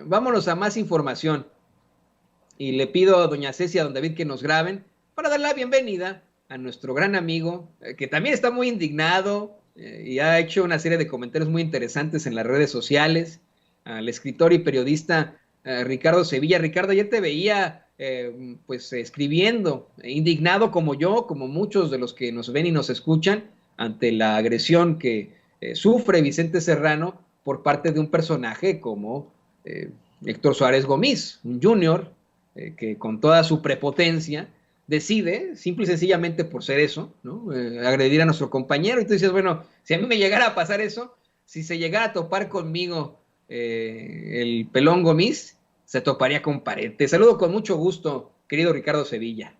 vámonos a más información. Y le pido a doña Ceci y a don David que nos graben para dar la bienvenida a nuestro gran amigo, que también está muy indignado y ha hecho una serie de comentarios muy interesantes en las redes sociales, al escritor y periodista Ricardo Sevilla. Ricardo, ayer te veía pues escribiendo, indignado como yo, como muchos de los que nos ven y nos escuchan, ante la agresión que sufre Vicente Serrano por parte de un personaje como Héctor Suárez Gómez, un junior que con toda su prepotencia decide, simple y sencillamente por ser eso, ¿no? Agredir a nuestro compañero. Y tú dices, bueno, si a mí me llegara a pasar eso, si se llegara a topar conmigo el pelón Gómez, se toparía con pared. Te saludo con mucho gusto, querido Ricardo Sevilla.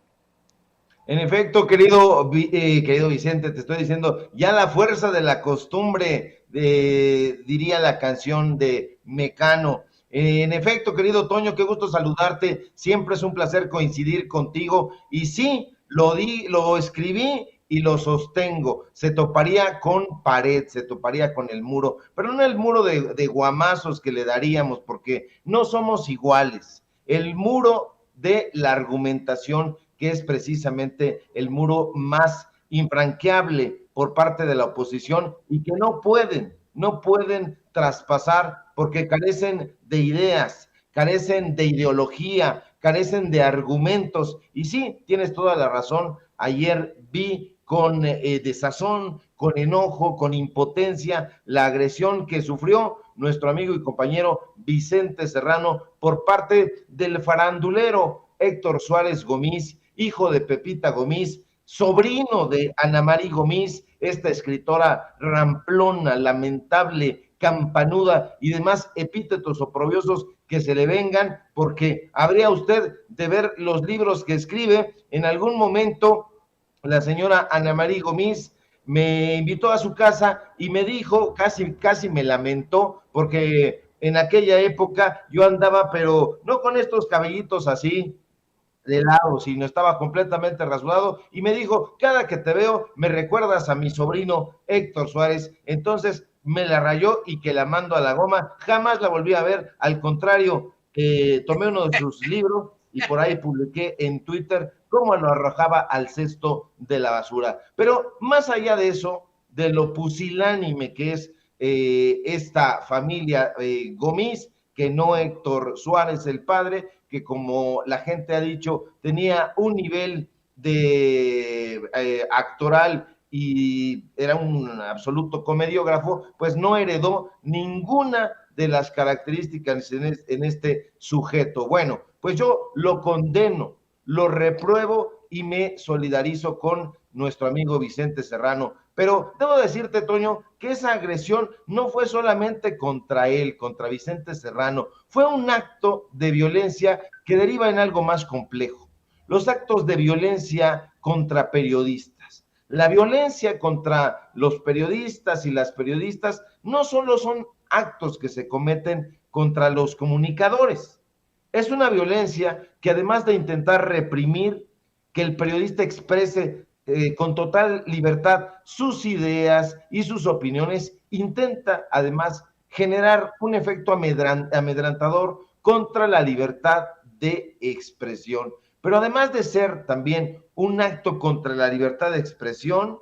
En efecto, querido Vicente, te estoy diciendo, ya la fuerza de la costumbre, diría la canción de Mecano. En efecto, querido Toño, qué gusto saludarte. Siempre es un placer coincidir contigo. Y sí, lo escribí y lo sostengo. Se toparía con pared, se toparía con el muro, pero no el muro de guamazos que le daríamos, porque no somos iguales. El muro de la argumentación, que es precisamente el muro más infranqueable por parte de la oposición y que no pueden traspasar porque carecen de ideas, carecen de ideología, carecen de argumentos. Y sí, tienes toda la razón, ayer vi con desazón, con enojo, con impotencia, la agresión que sufrió nuestro amigo y compañero Vicente Serrano por parte del farandulero Héctor Suárez Gómez, hijo de Pepita Gómez, sobrino de Ana María Gómez, esta escritora ramplona, lamentable, campanuda y demás epítetos oprobiosos que se le vengan, porque habría usted de ver los libros que escribe. En algún momento la señora Ana María Gómez me invitó a su casa y me dijo, casi me lamentó, porque en aquella época yo andaba, pero no con estos cabellitos así de lado, sino estaba completamente rasurado, y me dijo, cada que te veo me recuerdas a mi sobrino Héctor Suárez. Entonces me la rayó y que la mando a la goma. Jamás la volví a ver, al contrario, tomé uno de sus libros y por ahí publiqué en Twitter cómo lo arrojaba al cesto de la basura. Pero más allá de eso, de lo pusilánime que es esta familia Gómez, que no Héctor Suárez el padre, que como la gente ha dicho, tenía un nivel de actoral y era un absoluto comediógrafo, pues no heredó ninguna de las características en este sujeto. Bueno, pues yo lo condeno, lo repruebo y me solidarizo con nuestro amigo Vicente Serrano. Pero debo decirte, Toño, que esa agresión no fue solamente contra él, contra Vicente Serrano, fue un acto de violencia que deriva en algo más complejo. Los actos de violencia contra periodistas. La violencia contra los periodistas y las periodistas no solo son actos que se cometen contra los comunicadores, es una violencia que además de intentar reprimir que el periodista exprese con total libertad sus ideas y sus opiniones, intenta además generar un efecto amedrentador contra la libertad de expresión. Pero además de ser también un acto contra la libertad de expresión,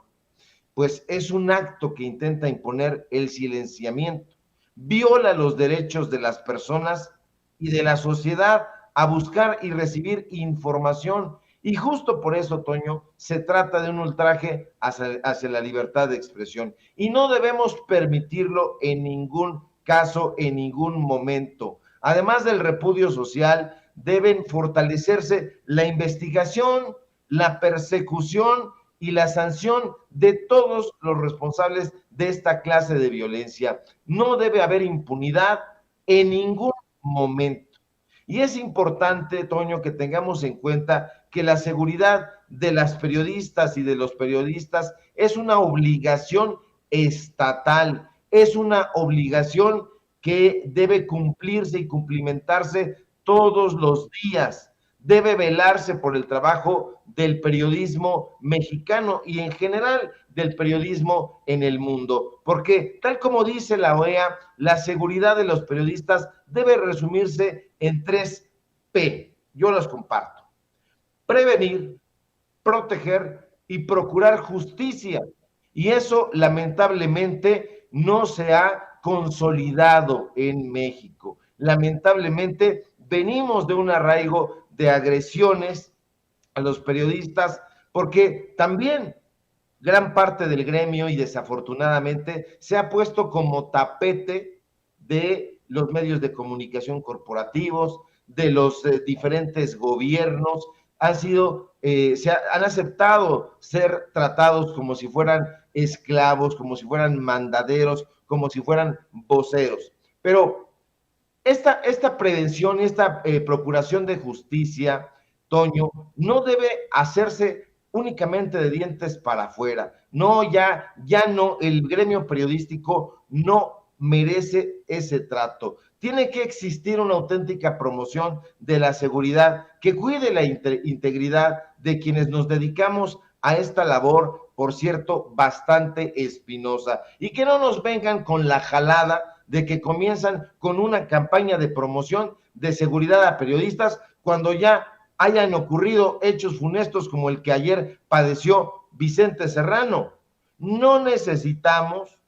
pues es un acto que intenta imponer el silenciamiento, viola los derechos de las personas y de la sociedad a buscar y recibir información. Y justo por eso, Toño, se trata de un ultraje hacia la libertad de expresión. Y no debemos permitirlo en ningún caso, en ningún momento. Además del repudio social, deben fortalecerse la investigación, la persecución y la sanción de todos los responsables de esta clase de violencia. No debe haber impunidad en ningún momento. Y es importante, Toño, que tengamos en cuenta que la seguridad de las periodistas y de los periodistas es una obligación estatal, es una obligación que debe cumplirse y cumplimentarse todos los días. Debe velarse por el trabajo del periodismo mexicano y en general del periodismo en el mundo, porque tal como dice la OEA, la seguridad de los periodistas debe resumirse en 3P. Yo los comparto: prevenir, proteger y procurar justicia. Y eso lamentablemente no se ha consolidado en México. Lamentablemente venimos de un arraigo de agresiones a los periodistas, porque también gran parte del gremio, y desafortunadamente, se ha puesto como tapete de los medios de comunicación corporativos, de los diferentes gobiernos. Han aceptado ser tratados como si fueran esclavos, como si fueran mandaderos, como si fueran voceros. Pero esta prevención y esta procuración de justicia, Toño, no debe hacerse únicamente de dientes para afuera. No, ya no, el gremio periodístico no merece ese trato. Tiene que existir una auténtica promoción de la seguridad que cuide la integridad de quienes nos dedicamos a esta labor, por cierto, bastante espinosa, y que no nos vengan con la jalada de que comienzan con una campaña de promoción de seguridad a periodistas cuando ya hayan ocurrido hechos funestos como el que ayer padeció Vicente Serrano. No necesitamos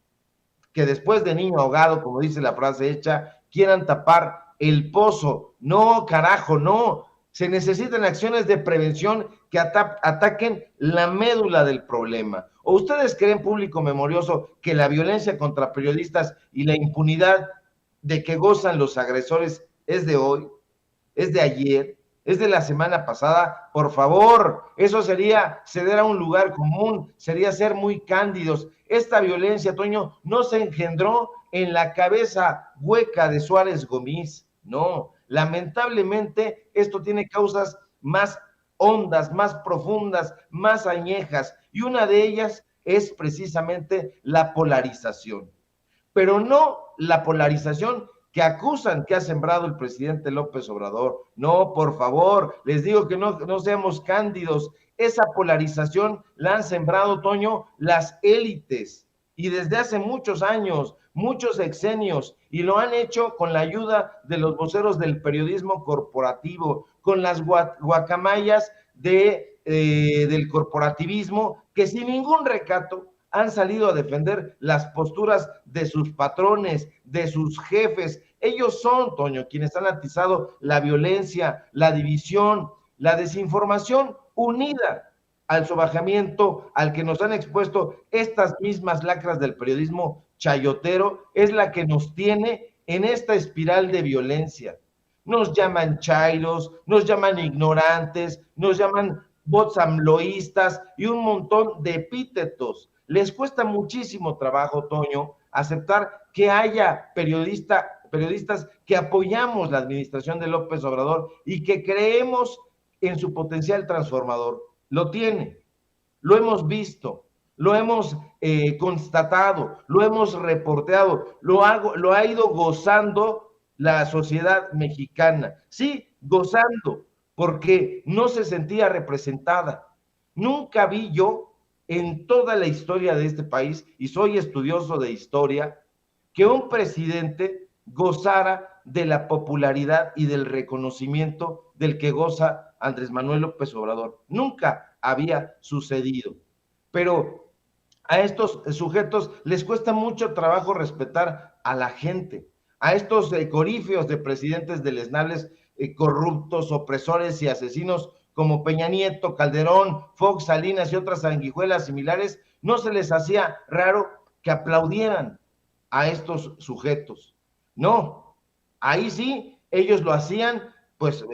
que después de niño ahogado, como dice la frase hecha, quieran tapar el pozo. No, carajo, no. Se necesitan acciones de prevención que ataquen la médula del problema. ¿O ustedes creen, público memorioso, que la violencia contra periodistas y la impunidad de que gozan los agresores es de hoy, es de ayer, es de la semana pasada? Por favor, eso sería ceder a un lugar común, sería ser muy cándidos. Esta violencia, Toño, no se engendró en la cabeza hueca de Suárez Gómez, no. Lamentablemente, esto tiene causas más hondas, más profundas, más añejas, y una de ellas es precisamente la polarización. Pero no la polarización que acusan que ha sembrado el presidente López Obrador. No, por favor, les digo que no seamos cándidos. Esa polarización la han sembrado, Toño, las élites, y desde hace muchos años, muchos sexenios, y lo han hecho con la ayuda de los voceros del periodismo corporativo, con las guacamayas del corporativismo, que sin ningún recato han salido a defender las posturas de sus patrones, de sus jefes. Ellos son, Toño, quienes han atizado la violencia, la división, la desinformación, unida al sobajamiento al que nos han expuesto estas mismas lacras del periodismo chayotero, es la que nos tiene en esta espiral de violencia. Nos llaman chairos, nos llaman ignorantes, nos llaman bots amloístas y un montón de epítetos. Les cuesta muchísimo trabajo, Toño, aceptar que haya periodistas que apoyamos la administración de López Obrador y que creemos en su potencial transformador. Lo tiene, lo hemos visto, lo hemos constatado, lo hemos reporteado, lo ha ido gozando la sociedad mexicana. Sí, gozando, porque no se sentía representada. Nunca vi yo en toda la historia de este país, y soy estudioso de historia, que un presidente gozara de la popularidad y del reconocimiento del que goza Andrés Manuel López Obrador. Nunca había sucedido. Pero a estos sujetos les cuesta mucho trabajo respetar a la gente, a estos corífeos de presidentes deleznables, corruptos, opresores y asesinos como Peña Nieto, Calderón, Fox, Salinas y otras sanguijuelas similares. No se les hacía raro que aplaudieran a estos sujetos. No, ahí sí, ellos lo hacían pues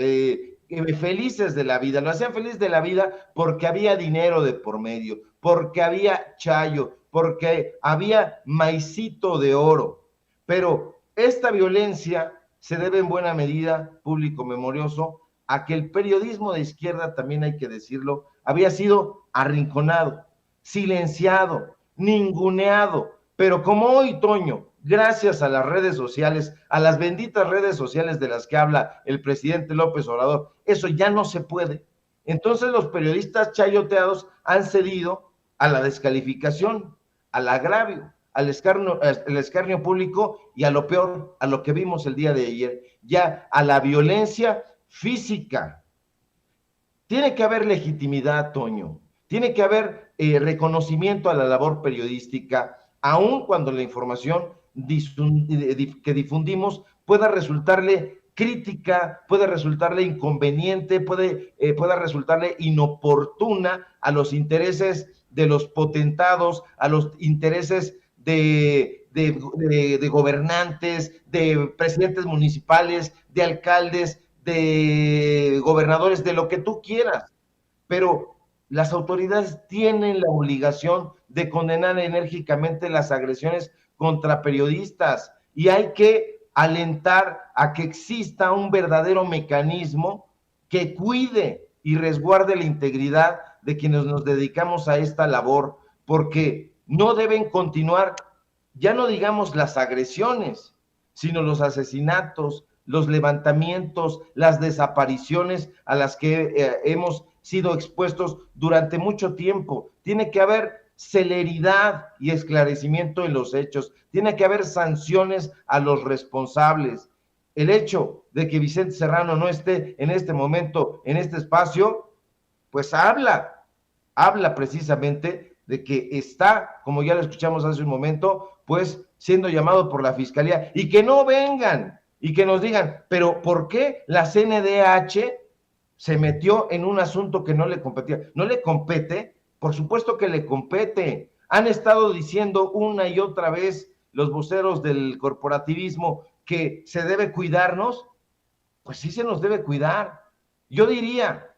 felices de la vida, lo hacían feliz de la vida porque había dinero de por medio, porque había chayo, porque había maicito de oro. Pero esta violencia se debe en buena medida, público memorioso, a que el periodismo de izquierda, también hay que decirlo, había sido arrinconado, silenciado, ninguneado. Pero como hoy, Toño, gracias a las redes sociales, a las benditas redes sociales de las que habla el presidente López Obrador, eso ya no se puede. Entonces los periodistas chayoteados han cedido a la descalificación, al agravio, al escarnio público y a lo peor, a lo que vimos el día de ayer, ya a la violencia física. Tiene que haber legitimidad, Toño, tiene que haber reconocimiento a la labor periodística, aun cuando la información que difundimos pueda resultarle crítica, puede resultarle inconveniente, pueda resultarle inoportuna a los intereses de los potentados, a los intereses de gobernantes, de presidentes municipales, de alcaldes, de gobernadores, de lo que tú quieras. Pero las autoridades tienen la obligación de condenar enérgicamente las agresiones contra periodistas y hay que alentar a que exista un verdadero mecanismo que cuide y resguarde la integridad de quienes nos dedicamos a esta labor, porque no deben continuar, ya no digamos las agresiones, sino los asesinatos, los levantamientos, las desapariciones a las que hemos sido expuestos durante mucho tiempo. Tiene que haber celeridad y esclarecimiento en los hechos, tiene que haber sanciones a los responsables. El hecho de que Vicente Serrano no esté en este momento, en este espacio, pues habla precisamente de que está, como ya lo escuchamos hace un momento, pues siendo llamado por la Fiscalía, y que no vengan y que nos digan, pero ¿por qué la CNDH se metió en un asunto que no le competía? ¿No le compete? Por supuesto que le compete. Han estado diciendo una y otra vez los voceros del corporativismo que se debe cuidarnos. Pues sí se nos debe cuidar. Yo diría,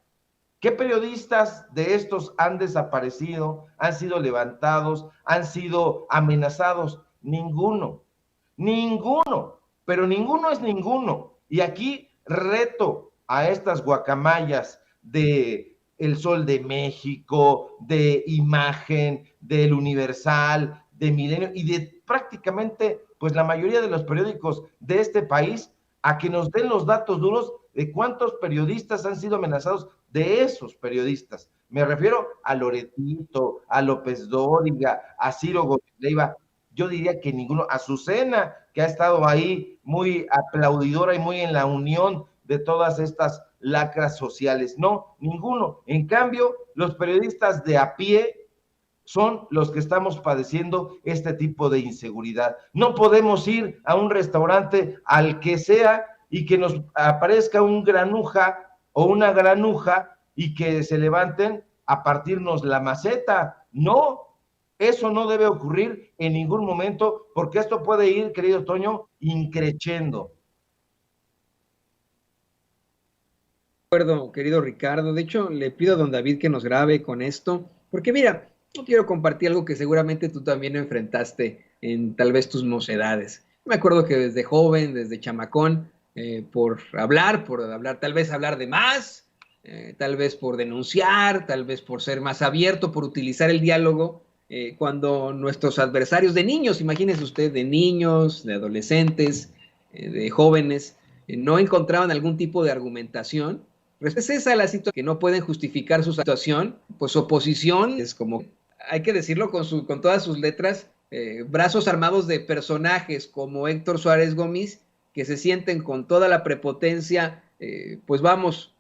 ¿qué periodistas de estos han desaparecido, han sido levantados, han sido amenazados? Ninguno, pero ninguno es ninguno. Y aquí reto a estas guacamayas de El Sol de México, de Imagen, del Universal, de Milenio y de prácticamente pues la mayoría de los periódicos de este país a que nos den los datos duros de cuántos periodistas han sido amenazados, de esos periodistas. Me refiero a Loretito, a López Dóriga, a Ciro Gómez Leiva. Yo diría que ninguno, a Azucena, que ha estado ahí muy aplaudidora y muy en la unión de todas estas lacras sociales. No, ninguno. En cambio, los periodistas de a pie son los que estamos padeciendo este tipo de inseguridad. No podemos ir a un restaurante, al que sea, y que nos aparezca un granuja o una granuja y que se levanten a partirnos la maceta. No, eso no debe ocurrir en ningún momento, porque esto puede ir, querido Toño, increciendo. De acuerdo, querido Ricardo. De hecho, le pido a don David que nos grabe con esto, porque mira, yo quiero compartir algo que seguramente tú también enfrentaste en tal vez tus mocedades. Me acuerdo que desde joven, desde chamacón, por hablar, tal vez hablar de más, tal vez por denunciar, tal vez por ser más abierto, por utilizar el diálogo, cuando nuestros adversarios de niños, imagínese usted, de niños, de adolescentes, de jóvenes, no encontraban algún tipo de argumentación. Pues es esa la situación, que no pueden justificar su situación, pues oposición es como, hay que decirlo con todas sus letras, brazos armados de personajes como Héctor Suárez Gómez, que se sienten con toda la prepotencia, pues vamos,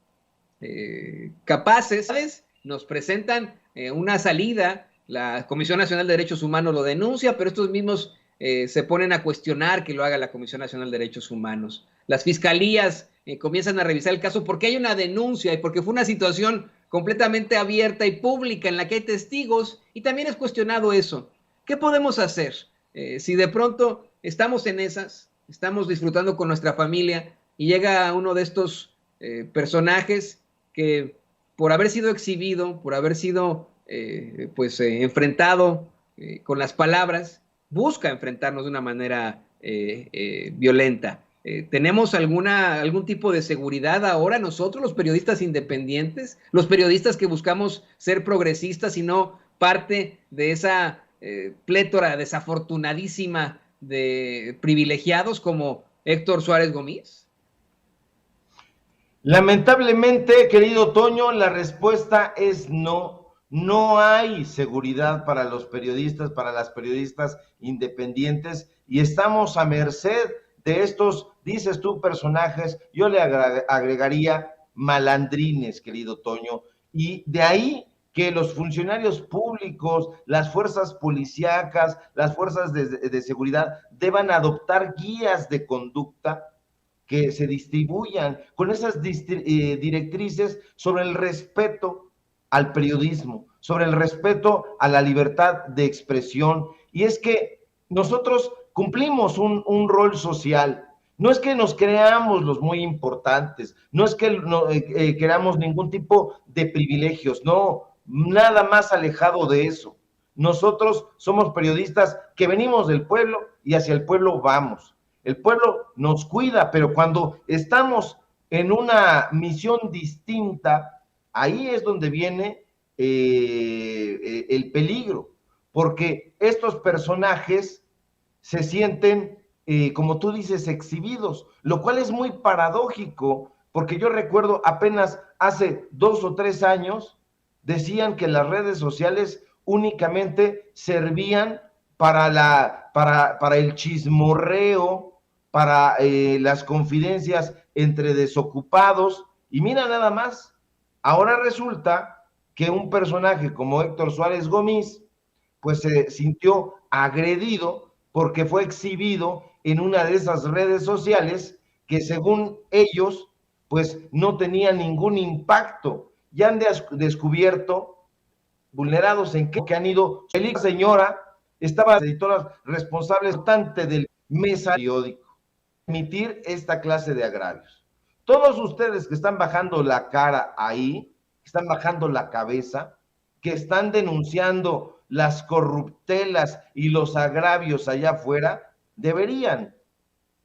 capaces, ¿sabes? Nos presentan una salida, la Comisión Nacional de Derechos Humanos lo denuncia, pero estos mismos se ponen a cuestionar que lo haga la Comisión Nacional de Derechos Humanos. Las fiscalías comienzan a revisar el caso porque hay una denuncia y porque fue una situación completamente abierta y pública en la que hay testigos, y también es cuestionado eso. ¿Qué podemos hacer? Si de pronto estamos en esas, estamos disfrutando con nuestra familia y llega uno de estos personajes que por haber sido exhibido, por haber sido enfrentado con las palabras, busca enfrentarnos de una manera violenta. ¿Tenemos algún tipo de seguridad ahora nosotros, los periodistas independientes, los periodistas que buscamos ser progresistas y no parte de esa plétora desafortunadísima de privilegiados como Héctor Suárez Gómez? Lamentablemente, querido Toño, la respuesta es no. No hay seguridad para los periodistas, para las periodistas independientes, y estamos a merced de estos, dices tú, personajes, yo le agregaría malandrines, querido Toño, y de ahí que los funcionarios públicos, las fuerzas policíacas, las fuerzas de seguridad deban adoptar guías de conducta que se distribuyan con esas directrices sobre el respeto al periodismo, sobre el respeto a la libertad de expresión. Y es que nosotros cumplimos un rol social. No es que nos creamos los muy importantes, no es que queramos ningún tipo de privilegios, no, nada más alejado de eso. Nosotros somos periodistas que venimos del pueblo y hacia el pueblo vamos. El pueblo nos cuida, pero cuando estamos en una misión distinta, ahí es donde viene el peligro, porque estos personajes se sienten, como tú dices, exhibidos, lo cual es muy paradójico, porque yo recuerdo apenas hace 2 o 3 años, decían que las redes sociales únicamente servían para el chismorreo, para las confidencias entre desocupados, y mira nada más, ahora resulta que un personaje como Héctor Suárez Gómez, pues se sintió agredido porque fue exhibido en una de esas redes sociales que según ellos, pues no tenía ningún impacto. Ya han descubierto, vulnerados en que han ido, la señora estaba editoras responsables bastante del mesa periódico, emitir esta clase de agravios. Todos ustedes que están bajando la cara ahí, que están bajando la cabeza, que están denunciando las corruptelas y los agravios allá afuera, deberían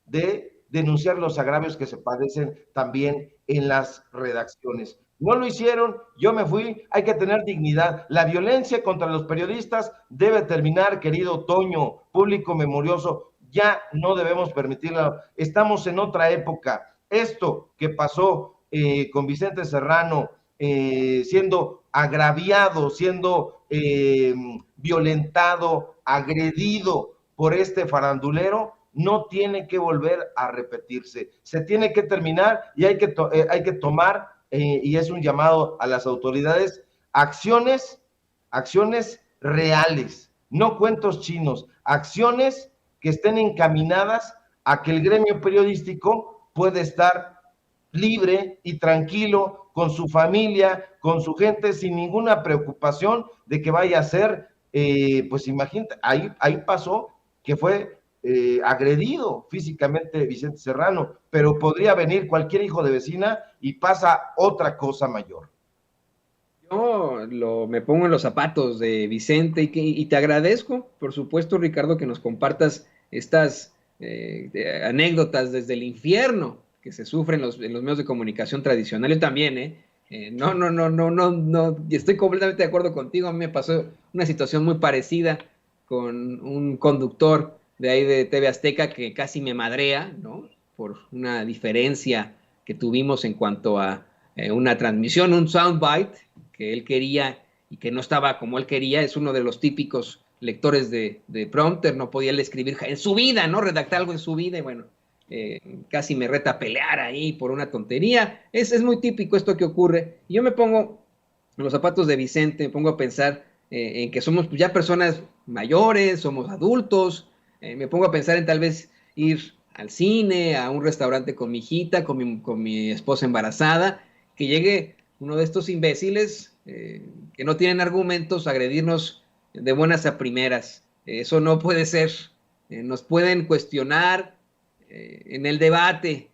de denunciar los agravios que se padecen también en las redacciones. No lo hicieron, yo me fui, hay que tener dignidad. La violencia contra los periodistas debe terminar, querido Toño, público memorioso, ya no debemos permitirlo. Estamos en otra época. Esto que pasó con Vicente Serrano, siendo agraviado, siendo violentado, agredido por este farandulero, no tiene que volver a repetirse. Se tiene que terminar y hay que tomar, y es un llamado a las autoridades, acciones reales, no cuentos chinos, acciones que estén encaminadas a que el gremio periodístico pueda estar libre y tranquilo con su familia, con su gente, sin ninguna preocupación de que vaya a ser, pues imagínate, ahí pasó que fue agredido físicamente Vicente Serrano, pero podría venir cualquier hijo de vecina y pasa otra cosa mayor. Yo me pongo en los zapatos de Vicente y te agradezco, por supuesto, Ricardo, que nos compartas estas anécdotas desde el infierno que se sufren en los medios de comunicación tradicional. Yo también, no, estoy completamente de acuerdo contigo. A mí me pasó una situación muy parecida con un conductor de ahí de TV Azteca que casi me madrea, ¿no? Por una diferencia que tuvimos en cuanto a una transmisión, un soundbite que él quería y que no estaba como él quería. Es uno de los típicos lectores de prompter, no podía él escribir en su vida, ¿no? Redactar algo en su vida y bueno, casi me reta a pelear ahí por una tontería. Es muy típico esto que ocurre. Y yo me pongo en los zapatos de Vicente, me pongo a pensar en que somos ya personas mayores, somos adultos, me pongo a pensar en tal vez ir al cine, a un restaurante con mi hijita, con mi esposa embarazada, que llegue uno de estos imbéciles que no tienen argumentos a agredirnos de buenas a primeras. Eso no puede ser. Nos pueden cuestionar en el debate.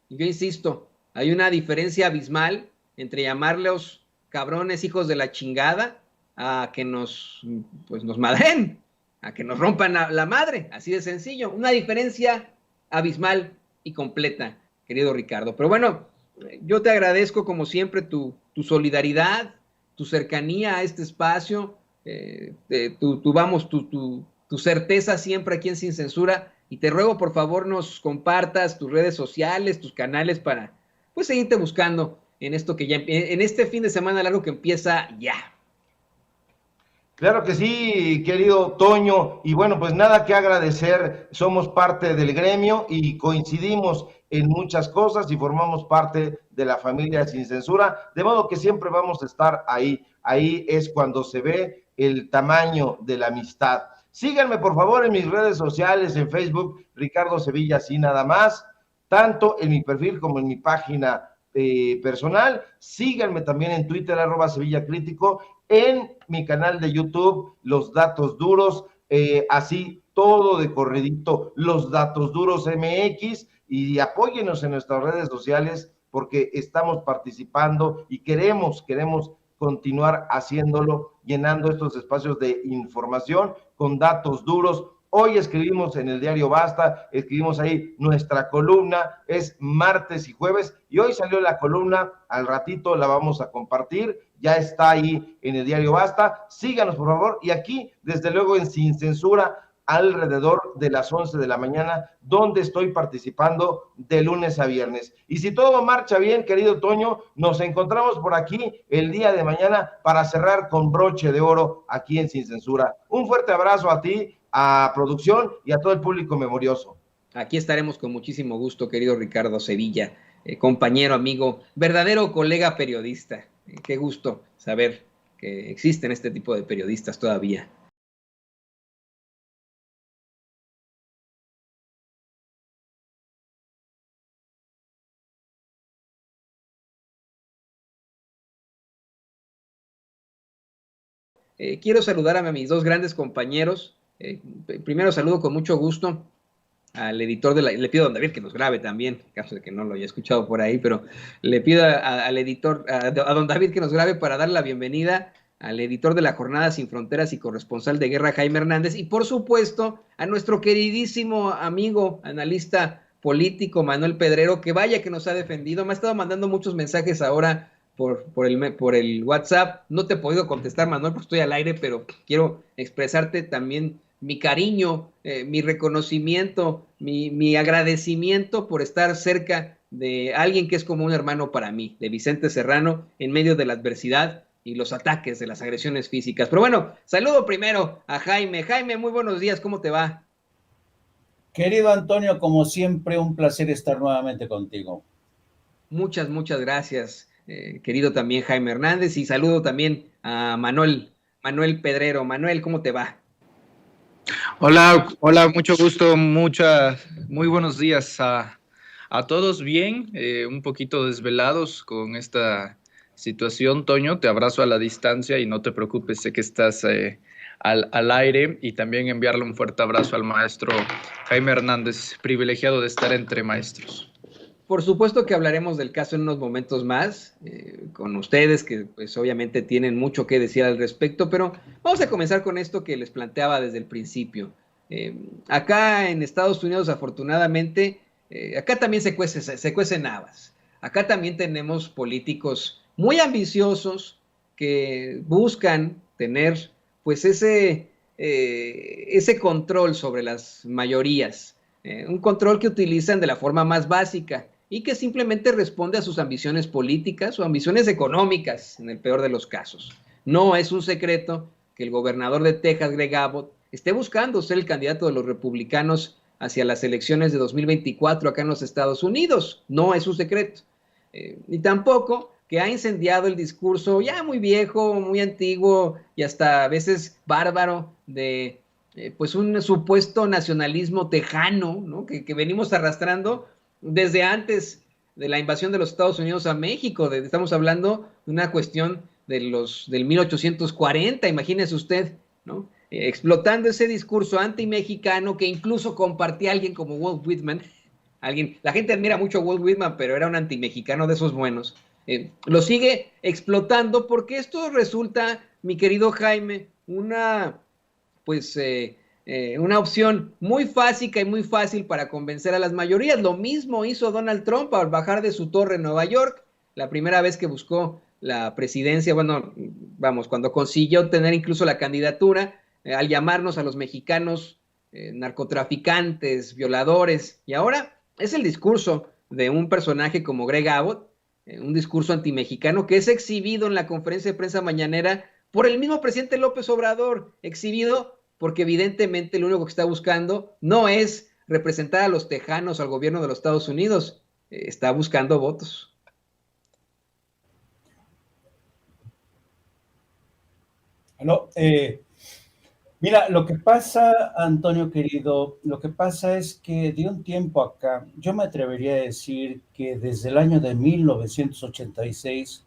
Yo insisto, hay una diferencia abismal entre llamarlos cabrones hijos de la chingada a que nos madren, a que nos rompan la madre, así de sencillo. Una diferencia abismal y completa, querido Ricardo. Pero bueno, yo te agradezco como siempre tu solidaridad, tu cercanía a este espacio, tu certeza siempre aquí en Sin Censura, y te ruego por favor nos compartas tus redes sociales, tus canales para pues seguirte buscando en esto que ya en este fin de semana largo que empieza ya. Claro que sí, querido Toño, y bueno, pues nada que agradecer, somos parte del gremio y coincidimos en muchas cosas y formamos parte de la familia Sin Censura, de modo que siempre vamos a estar ahí, ahí es cuando se ve el tamaño de la amistad. Síganme por favor en mis redes sociales, en Facebook, Ricardo Sevilla, así nada más, tanto en mi perfil como en mi página personal. Síganme también en Twitter, @Sevilla Crítico, en mi canal de YouTube, Los Datos Duros, así todo de corridito, Los Datos Duros MX, y apóyenos en nuestras redes sociales porque estamos participando y queremos continuar haciéndolo, llenando estos espacios de información con datos duros. Hoy escribimos en el diario Basta, escribimos ahí nuestra columna, es martes y jueves, y hoy salió la columna, al ratito la vamos a compartir, ya está ahí en el diario Basta, síganos por favor, y aquí desde luego en Sin Censura, alrededor de las 11 de la mañana, donde estoy participando de lunes a viernes. Y si todo marcha bien, querido Toño, nos encontramos por aquí el día de mañana para cerrar con broche de oro aquí en Sin Censura. Un fuerte abrazo a ti, a producción y a todo el público memorioso. Aquí estaremos con muchísimo gusto, querido Ricardo Sevilla, compañero, amigo, verdadero colega periodista. Qué gusto saber que existen este tipo de periodistas todavía. Quiero saludar a mis dos grandes compañeros. Primero saludo con mucho gusto al editor le pido a don David que nos grabe también, en caso de que no lo haya escuchado por ahí, pero le pido al editor, a don David que nos grabe para dar la bienvenida al editor de La Jornada Sin Fronteras y corresponsal de guerra, Jaime Hernández, y por supuesto a nuestro queridísimo amigo, analista político, Manuel Pedrero, que vaya que nos ha defendido. Me ha estado mandando muchos mensajes ahora por el WhatsApp. No te he podido contestar, Manuel, porque estoy al aire, pero quiero expresarte también mi cariño, mi reconocimiento, mi agradecimiento por estar cerca de alguien que es como un hermano para mí, de Vicente Serrano, en medio de la adversidad y los ataques de las agresiones físicas. Pero bueno, saludo primero a Jaime. Jaime, muy buenos días, ¿cómo te va? Querido Antonio, como siempre, un placer estar nuevamente contigo. Muchas gracias, querido también Jaime Hernández, y saludo también a Manuel Pedrero. Manuel, ¿cómo te va? Hola, mucho gusto, muy buenos días a todos. Bien, un poquito desvelados con esta situación, Toño. Te abrazo a la distancia y no te preocupes, sé que estás al aire, y también enviarle un fuerte abrazo al maestro Jaime Hernández, privilegiado de estar entre maestros. Por supuesto que hablaremos del caso en unos momentos más con ustedes, que pues obviamente tienen mucho que decir al respecto, pero vamos a comenzar con esto que les planteaba desde el principio. Acá en Estados Unidos, afortunadamente, acá también se cuecen habas. Acá también tenemos políticos muy ambiciosos que buscan tener pues ese control sobre las mayorías, un control que utilizan de la forma más básica y que simplemente responde a sus ambiciones políticas o ambiciones económicas, en el peor de los casos. No es un secreto que el gobernador de Texas, Greg Abbott, esté buscando ser el candidato de los republicanos hacia las elecciones de 2024 acá en los Estados Unidos. No es un secreto. Ni tampoco que ha incendiado el discurso ya muy viejo, muy antiguo y hasta a veces bárbaro de pues un supuesto nacionalismo tejano, ¿no? que venimos arrastrando desde antes de la invasión de los Estados Unidos a México. Estamos hablando de una cuestión del 1840, imagínese usted, ¿no? Explotando ese discurso anti-mexicano que incluso compartía alguien como Walt Whitman. La gente admira mucho a Walt Whitman, pero era un anti-mexicano de esos buenos. Lo sigue explotando porque esto resulta, mi querido Jaime, una opción muy básica y muy fácil para convencer a las mayorías. Lo mismo hizo Donald Trump al bajar de su torre en Nueva York, la primera vez que buscó la presidencia, cuando consiguió tener incluso la candidatura, al llamarnos a los mexicanos narcotraficantes, violadores, y ahora es el discurso de un personaje como Greg Abbott, un discurso antimexicano que es exhibido en la conferencia de prensa mañanera por el mismo presidente López Obrador, exhibido porque evidentemente lo único que está buscando no es representar a los tejanos, al gobierno de los Estados Unidos, está buscando votos. No, mira, lo que pasa, Antonio querido, lo que pasa es que de un tiempo acá, yo me atrevería a decir que desde el año de 1986,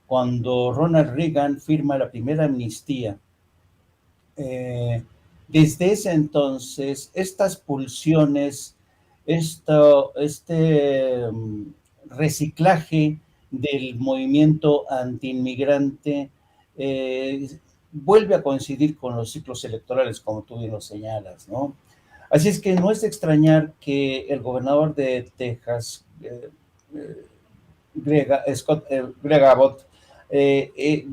cuando Ronald Reagan firma la primera amnistía, desde ese entonces, estas pulsiones, reciclaje del movimiento antiinmigrante eh, vuelve a coincidir con los ciclos electorales, como tú bien lo señalas, ¿no? Así es que no es de extrañar que el gobernador de Texas, Greg Abbott,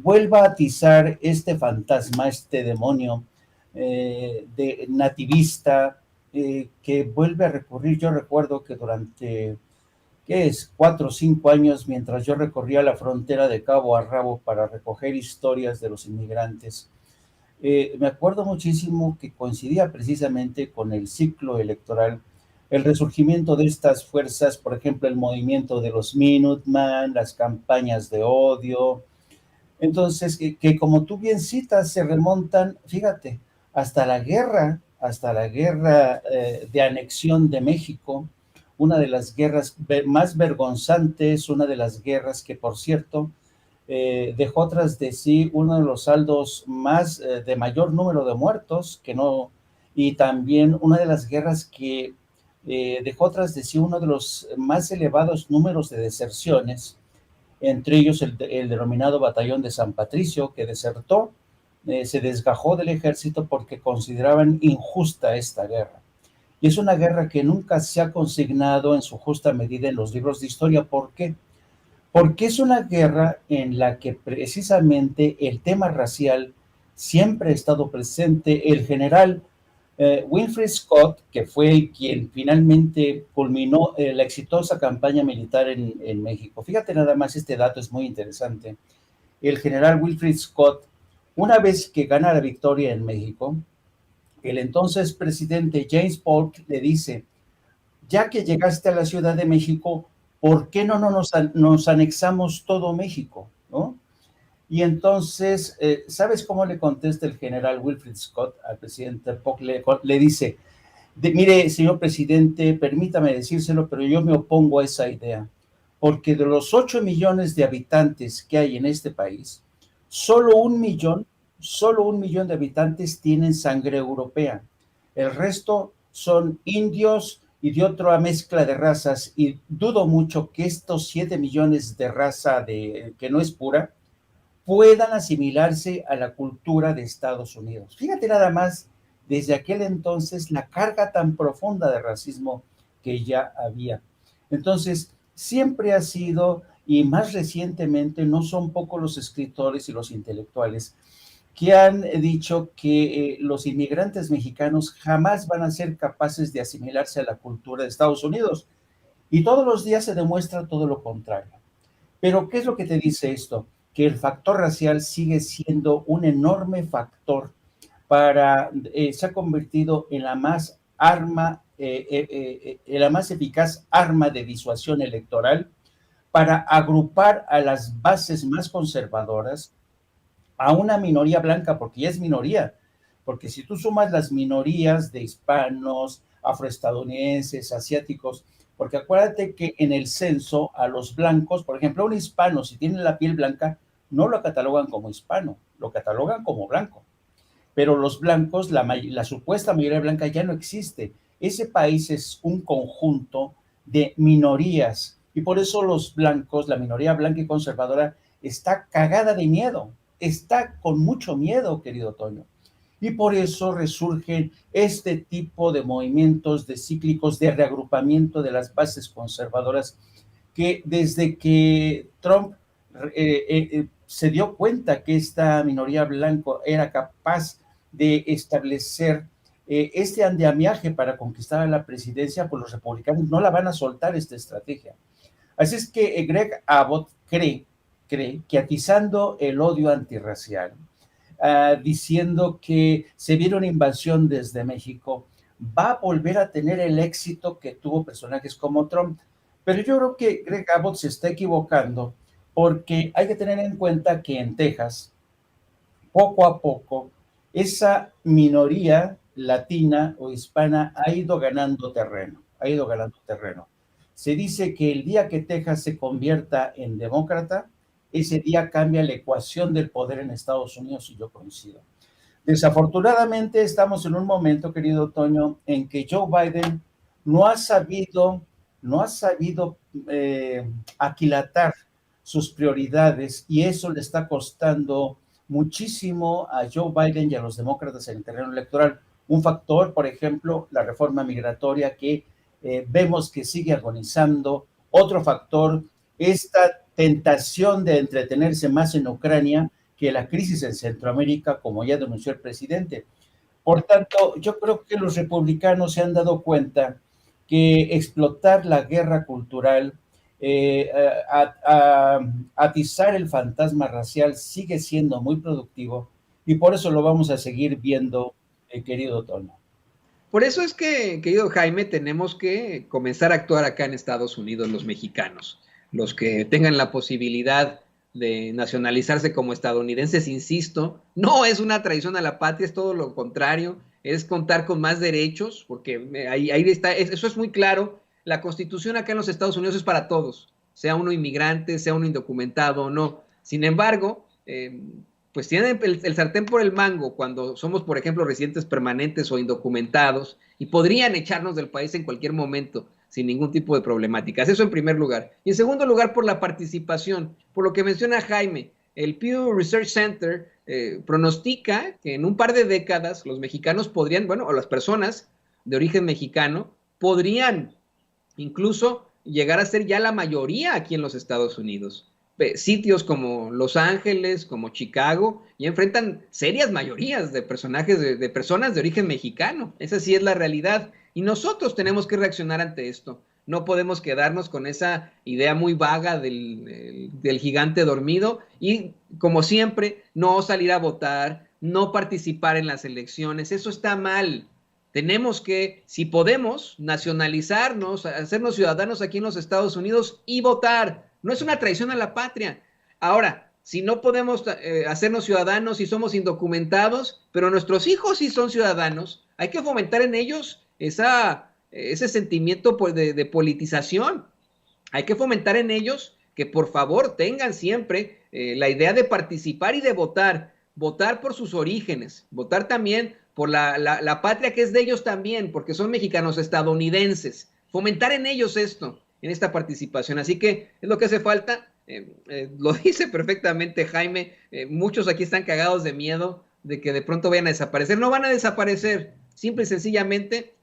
vuelva a atizar este fantasma, este demonio de nativista que vuelve a recurrir. Yo recuerdo que durante, ¿qué es?, 4 o 5 años, mientras yo recorría la frontera de cabo a rabo para recoger historias de los inmigrantes, me acuerdo muchísimo que coincidía precisamente con el ciclo electoral, el resurgimiento de estas fuerzas, por ejemplo, el movimiento de los Minuteman, las campañas de odio. Entonces, que como tú bien citas, se remontan, fíjate, hasta la guerra de anexión de México, una de las guerras más vergonzantes, una de las guerras que, por cierto, dejó tras de sí uno de los saldos más de mayor número de muertos, que no, y también una de las guerras que dejó tras de sí uno de los más elevados números de deserciones, entre ellos el denominado Batallón de San Patricio, que desertó, se desgajó del ejército porque consideraban injusta esta guerra. Y es una guerra que nunca se ha consignado en su justa medida en los libros de historia. ¿Por qué? Porque es una guerra en la que precisamente el tema racial siempre ha estado presente. El general Winfield Scott, que fue quien finalmente culminó la exitosa campaña militar en México. Fíjate nada más, este dato es muy interesante. El general Winfield Scott, una vez que gana la victoria en México, el entonces presidente James Polk le dice: ya que llegaste a la Ciudad de México, ¿por qué no nos anexamos todo México? ¿No? Y entonces, ¿sabes cómo le contesta el general Winfield Scott al presidente Polk? Le dice: mire, señor presidente, permítame decírselo, pero yo me opongo a esa idea, porque de los 8 millones de habitantes que hay en este país, solo un millón de habitantes tienen sangre europea. El resto son indios y de otra mezcla de razas, y dudo mucho que estos 7 millones de raza que no es pura puedan asimilarse a la cultura de Estados Unidos. Fíjate nada más, desde aquel entonces, la carga tan profunda de racismo que ya había. Entonces, siempre ha sido, y más recientemente, no son pocos los escritores y los intelectuales que han dicho que los inmigrantes mexicanos jamás van a ser capaces de asimilarse a la cultura de Estados Unidos. Y todos los días se demuestra todo lo contrario. Pero, ¿qué es lo que te dice esto? Que el factor racial sigue siendo un enorme factor se ha convertido en la más eficaz arma de disuasión electoral para agrupar a las bases más conservadoras, a una minoría blanca, porque ya es minoría, porque si tú sumas las minorías de hispanos, afroestadounidenses, asiáticos, porque acuérdate que en el censo a los blancos, por ejemplo, un hispano, si tiene la piel blanca, no lo catalogan como hispano, lo catalogan como blanco. Pero los blancos, la supuesta mayoría blanca ya no existe. Ese país es un conjunto de minorías, y por eso los blancos, la minoría blanca y conservadora, está cagada de miedo, está con mucho miedo, querido Toño. Y por eso resurgen este tipo de movimientos de cíclicos de reagrupamiento de las bases conservadoras, que desde que Trump se dio cuenta que esta minoría blanca era capaz de establecer este andamiaje para conquistar a la presidencia, pues los republicanos no la van a soltar esta estrategia. Así es que Greg Abbott cree que atizando el odio antirracial, diciendo que se viene una invasión desde México, va a volver a tener el éxito que tuvo personajes como Trump. Pero yo creo que Greg Abbott se está equivocando porque hay que tener en cuenta que en Texas, poco a poco, esa minoría latina o hispana ha ido ganando terreno, ha ido ganando terreno. Se dice que el día que Texas se convierta en demócrata, ese día cambia la ecuación del poder en Estados Unidos y yo coincido. Desafortunadamente estamos en un momento, querido Toño, en que Joe Biden no ha sabido, no ha sabido aquilatar sus prioridades y eso le está costando muchísimo a Joe Biden y a los demócratas en el terreno electoral. Un factor, por ejemplo, la reforma migratoria que vemos que sigue agonizando. Otro factor, esta tentación de entretenerse más en Ucrania que la crisis en Centroamérica, como ya denunció el presidente. Por tanto, yo creo que los republicanos se han dado cuenta que explotar la guerra cultural, atizar el fantasma racial sigue siendo muy productivo y por eso lo vamos a seguir viendo, querido Tono. Por eso es que, querido Jaime, tenemos que comenzar a actuar acá en Estados Unidos los mexicanos, los que tengan la posibilidad de nacionalizarse como estadounidenses, insisto, no es una traición a la patria, es todo lo contrario, es contar con más derechos, porque ahí está, eso es muy claro, la Constitución acá en los Estados Unidos es para todos, sea uno inmigrante, sea uno indocumentado o no. Sin embargo, pues tienen el sartén por el mango cuando somos, por ejemplo, residentes permanentes o indocumentados y podrían echarnos del país en cualquier momento sin ningún tipo de problemáticas. Eso en primer lugar. Y en segundo lugar, por la participación. Por lo que menciona Jaime, el Pew Research Center pronostica que en un par de décadas los mexicanos podrían, bueno, o las personas de origen mexicano podrían incluso llegar a ser ya la mayoría aquí en los Estados Unidos. Sitios como Los Ángeles, como Chicago, ya enfrentan serias mayorías de personajes, de personas de origen mexicano. Esa sí es la realidad. Y nosotros tenemos que reaccionar ante esto. No podemos quedarnos con esa idea muy vaga del gigante dormido y, como siempre, no salir a votar, no participar en las elecciones. Eso está mal. Tenemos que, si podemos, nacionalizarnos, hacernos ciudadanos aquí en los Estados Unidos y votar. No es una traición a la patria. Ahora, si no podemos hacernos ciudadanos y somos indocumentados, pero nuestros hijos sí son ciudadanos, hay que fomentar en ellos ese sentimiento de politización. Hay que fomentar en ellos que por favor tengan siempre la idea de participar y de votar. Votar por sus orígenes, votar también por la patria que es de ellos también, porque son mexicanos estadounidenses. Fomentar en ellos esto, en esta participación. Así que es lo que hace falta. Lo dice perfectamente Jaime. Muchos aquí están cagados de miedo de que de pronto vayan a desaparecer. No van a desaparecer. Simple y sencillamente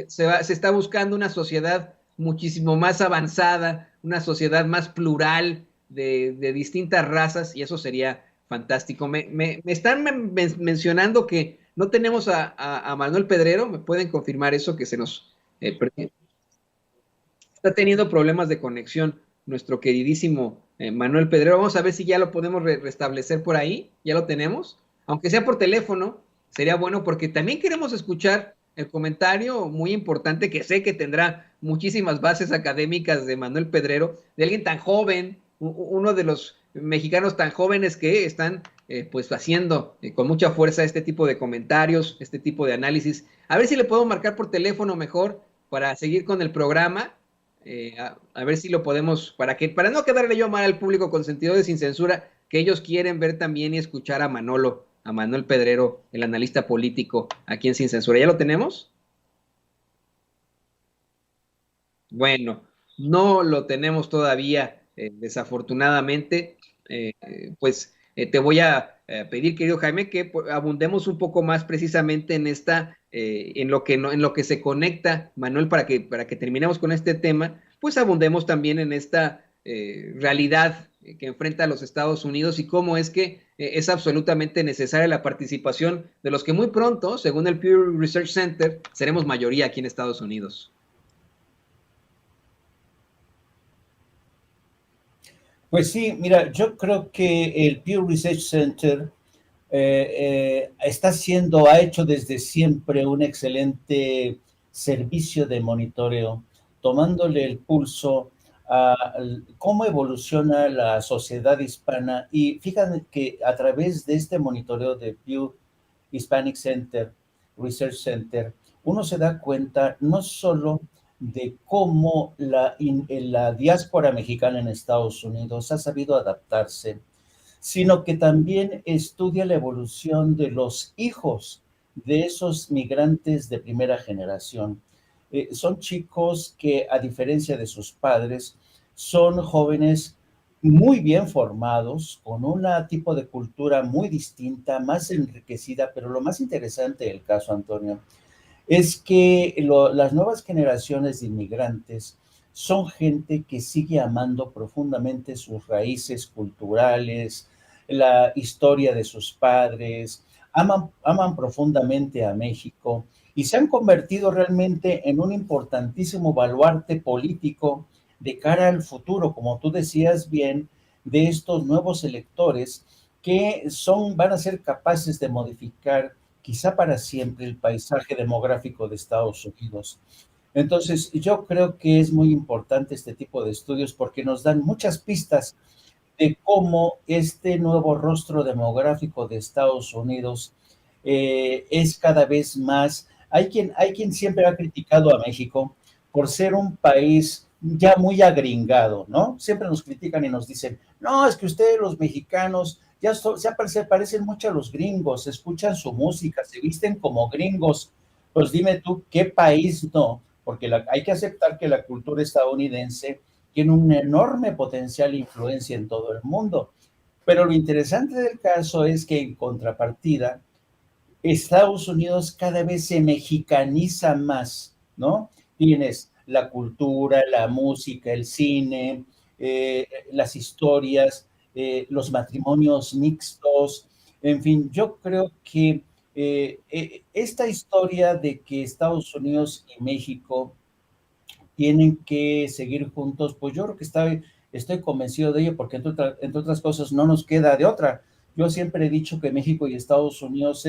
se está buscando una sociedad muchísimo más avanzada, una sociedad más plural de distintas razas, y eso sería fantástico. Me están mencionando que no tenemos a Manuel Pedrero. ¿Me pueden confirmar eso? Que se nos está teniendo problemas de conexión nuestro queridísimo Manuel Pedrero. Vamos a ver si ya lo podemos restablecer por ahí. Ya lo tenemos. Aunque sea por teléfono, sería bueno porque también queremos escuchar el comentario muy importante que sé que tendrá muchísimas bases académicas de Manuel Pedrero, de alguien tan joven, uno de los mexicanos tan jóvenes que están pues haciendo con mucha fuerza este tipo de comentarios, este tipo de análisis. A ver si le puedo marcar por teléfono mejor para seguir con el programa. A ver si lo podemos, para no quedarle yo mal al público con sentido de sin censura, que ellos quieren ver también y escuchar a Manuel Pedrero, el analista político, aquí en Sin Censura. ¿Ya lo tenemos? Bueno, no lo tenemos todavía, desafortunadamente. Pues te voy a pedir, querido Jaime, que abundemos un poco más precisamente en en lo que se conecta, Manuel, para que terminemos con este tema, pues abundemos también en esta realidad que enfrenta a los Estados Unidos y cómo es que es absolutamente necesaria la participación de los que muy pronto, según el Pew Research Center, seremos mayoría aquí en Estados Unidos. Pues sí, mira, yo creo que el Pew Research Center ha hecho desde siempre un excelente servicio de monitoreo, tomándole el pulso a cómo evoluciona la sociedad hispana. Y fíjate que a través de este monitoreo de Pew Hispanic Center, Research Center, uno se da cuenta no solo de cómo la diáspora mexicana en Estados Unidos ha sabido adaptarse, sino que también estudia la evolución de los hijos de esos migrantes de primera generación. Son chicos que, a diferencia de sus padres, son jóvenes muy bien formados, con un tipo de cultura muy distinta, más enriquecida, pero lo más interesante del caso, Antonio, es que las nuevas generaciones de inmigrantes son gente que sigue amando profundamente sus raíces culturales, la historia de sus padres, aman profundamente a México y se han convertido realmente en un importantísimo baluarte político de cara al futuro, como tú decías bien, de estos nuevos electores que van a ser capaces de modificar quizá para siempre el paisaje demográfico de Estados Unidos. Entonces, yo creo que es muy importante este tipo de estudios porque nos dan muchas pistas de cómo este nuevo rostro demográfico de Estados Unidos es cada vez más. Hay quien siempre ha criticado a México por ser un país ya muy agringado, ¿no? Siempre nos critican y nos dicen, no, es que ustedes los mexicanos ya se parecen mucho a los gringos, escuchan su música, se visten como gringos. Pues dime tú, ¿qué país no? Porque hay que aceptar que la cultura estadounidense tiene un enorme potencial e influencia en todo el mundo. Pero lo interesante del caso es que en contrapartida, Estados Unidos cada vez se mexicaniza más, ¿no? Tienes la cultura, la música, el cine, las historias, los matrimonios mixtos, en fin, yo creo que esta historia de que Estados Unidos y México tienen que seguir juntos, pues yo creo que estoy convencido de ello, porque entre otras cosas no nos queda de otra. Yo siempre he dicho que México y Estados Unidos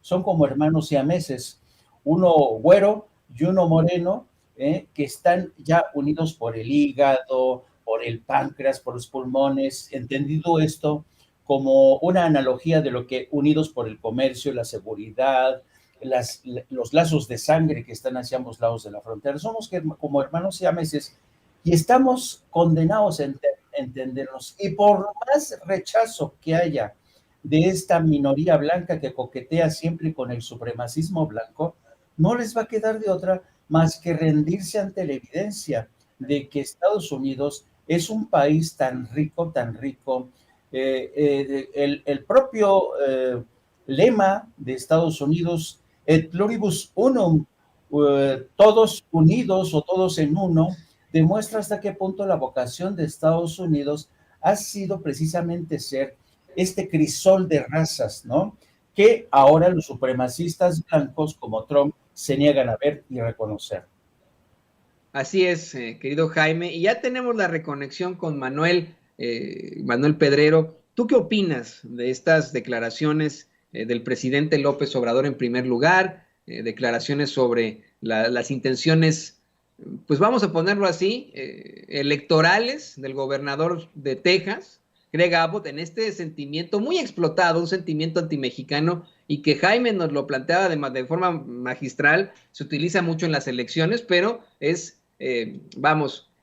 son como hermanos siameses, uno güero y uno moreno, que están ya unidos por el hígado, por el páncreas, por los pulmones, entendido esto como una analogía de lo que unidos por el comercio, la seguridad, los lazos de sangre que están hacia ambos lados de la frontera. Somos como hermanos siameses y estamos condenados a entendernos. Y por más rechazo que haya de esta minoría blanca que coquetea siempre con el supremacismo blanco, no les va a quedar de otra más que rendirse ante la evidencia de que Estados Unidos es un país tan rico, el propio lema de Estados Unidos, et pluribus unum, todos unidos o todos en uno, demuestra hasta qué punto la vocación de Estados Unidos ha sido precisamente ser este crisol de razas, ¿no? Que ahora los supremacistas blancos como Trump se niegan a ver y reconocer. Así es, querido Jaime, y ya tenemos la reconexión con Manuel Pedrero. ¿Tú qué opinas de estas declaraciones del presidente López Obrador en primer lugar? Declaraciones sobre las intenciones, pues vamos a ponerlo así, electorales del gobernador de Texas, Greg Abbott, en este sentimiento muy explotado, un sentimiento antimexicano, y que Jaime nos lo planteaba de forma magistral, se utiliza mucho en las elecciones, pero es,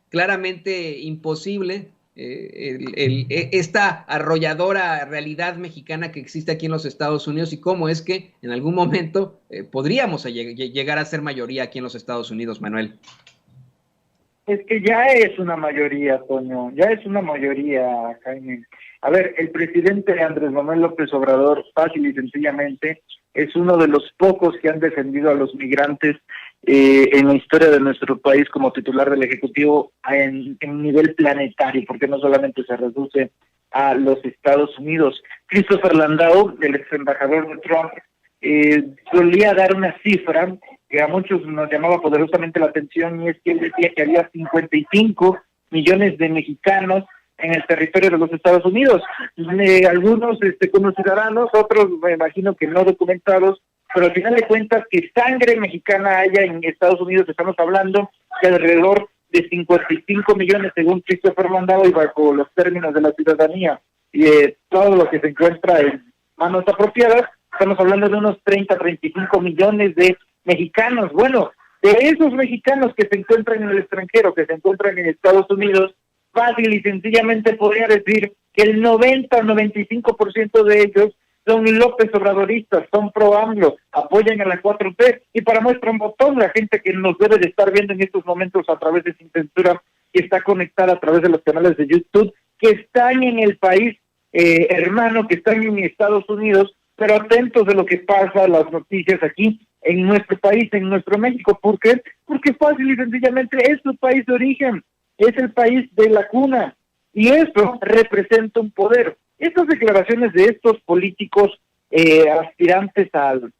claramente imposible esta arrolladora realidad mexicana que existe aquí en los Estados Unidos y cómo es que en algún momento podríamos llegar a ser mayoría aquí en los Estados Unidos, Manuel. Es que ya es una mayoría, Toño, ya es una mayoría, Jaime. A ver, el presidente Andrés Manuel López Obrador, fácil y sencillamente, es uno de los pocos que han defendido a los migrantes en la historia de nuestro país como titular del Ejecutivo en nivel planetario, porque no solamente se reduce a los Estados Unidos. Christopher Landau, el ex embajador de Trump, solía dar una cifra que a muchos nos llamaba poderosamente la atención, y es que él decía que había 55 millones de mexicanos en el territorio de los Estados Unidos. Algunos conocerán, otros me imagino que no documentados, pero al final de cuentas que sangre mexicana haya en Estados Unidos, estamos hablando de alrededor de 55 millones según Christopher Landau y bajo los términos de la ciudadanía y todo lo que se encuentra en manos apropiadas, estamos hablando de unos 35 millones de mexicanos. Bueno, de esos mexicanos que se encuentran en el extranjero, que se encuentran en Estados Unidos, fácil y sencillamente podría decir que el 90-95% de ellos son López Obradoristas, son pro AMLO, apoyan a la 4T, y para muestra un botón, la gente que nos debe de estar viendo en estos momentos a través de Sin Censura, que está conectada a través de los canales de YouTube, que están en el país hermano, que están en Estados Unidos, pero atentos de lo que pasa, las noticias aquí en nuestro país, en nuestro México. ¿Por qué? Porque fácil y sencillamente es su país de origen, es el país de la cuna, y eso representa un poder. Estas declaraciones de estos políticos aspirantes al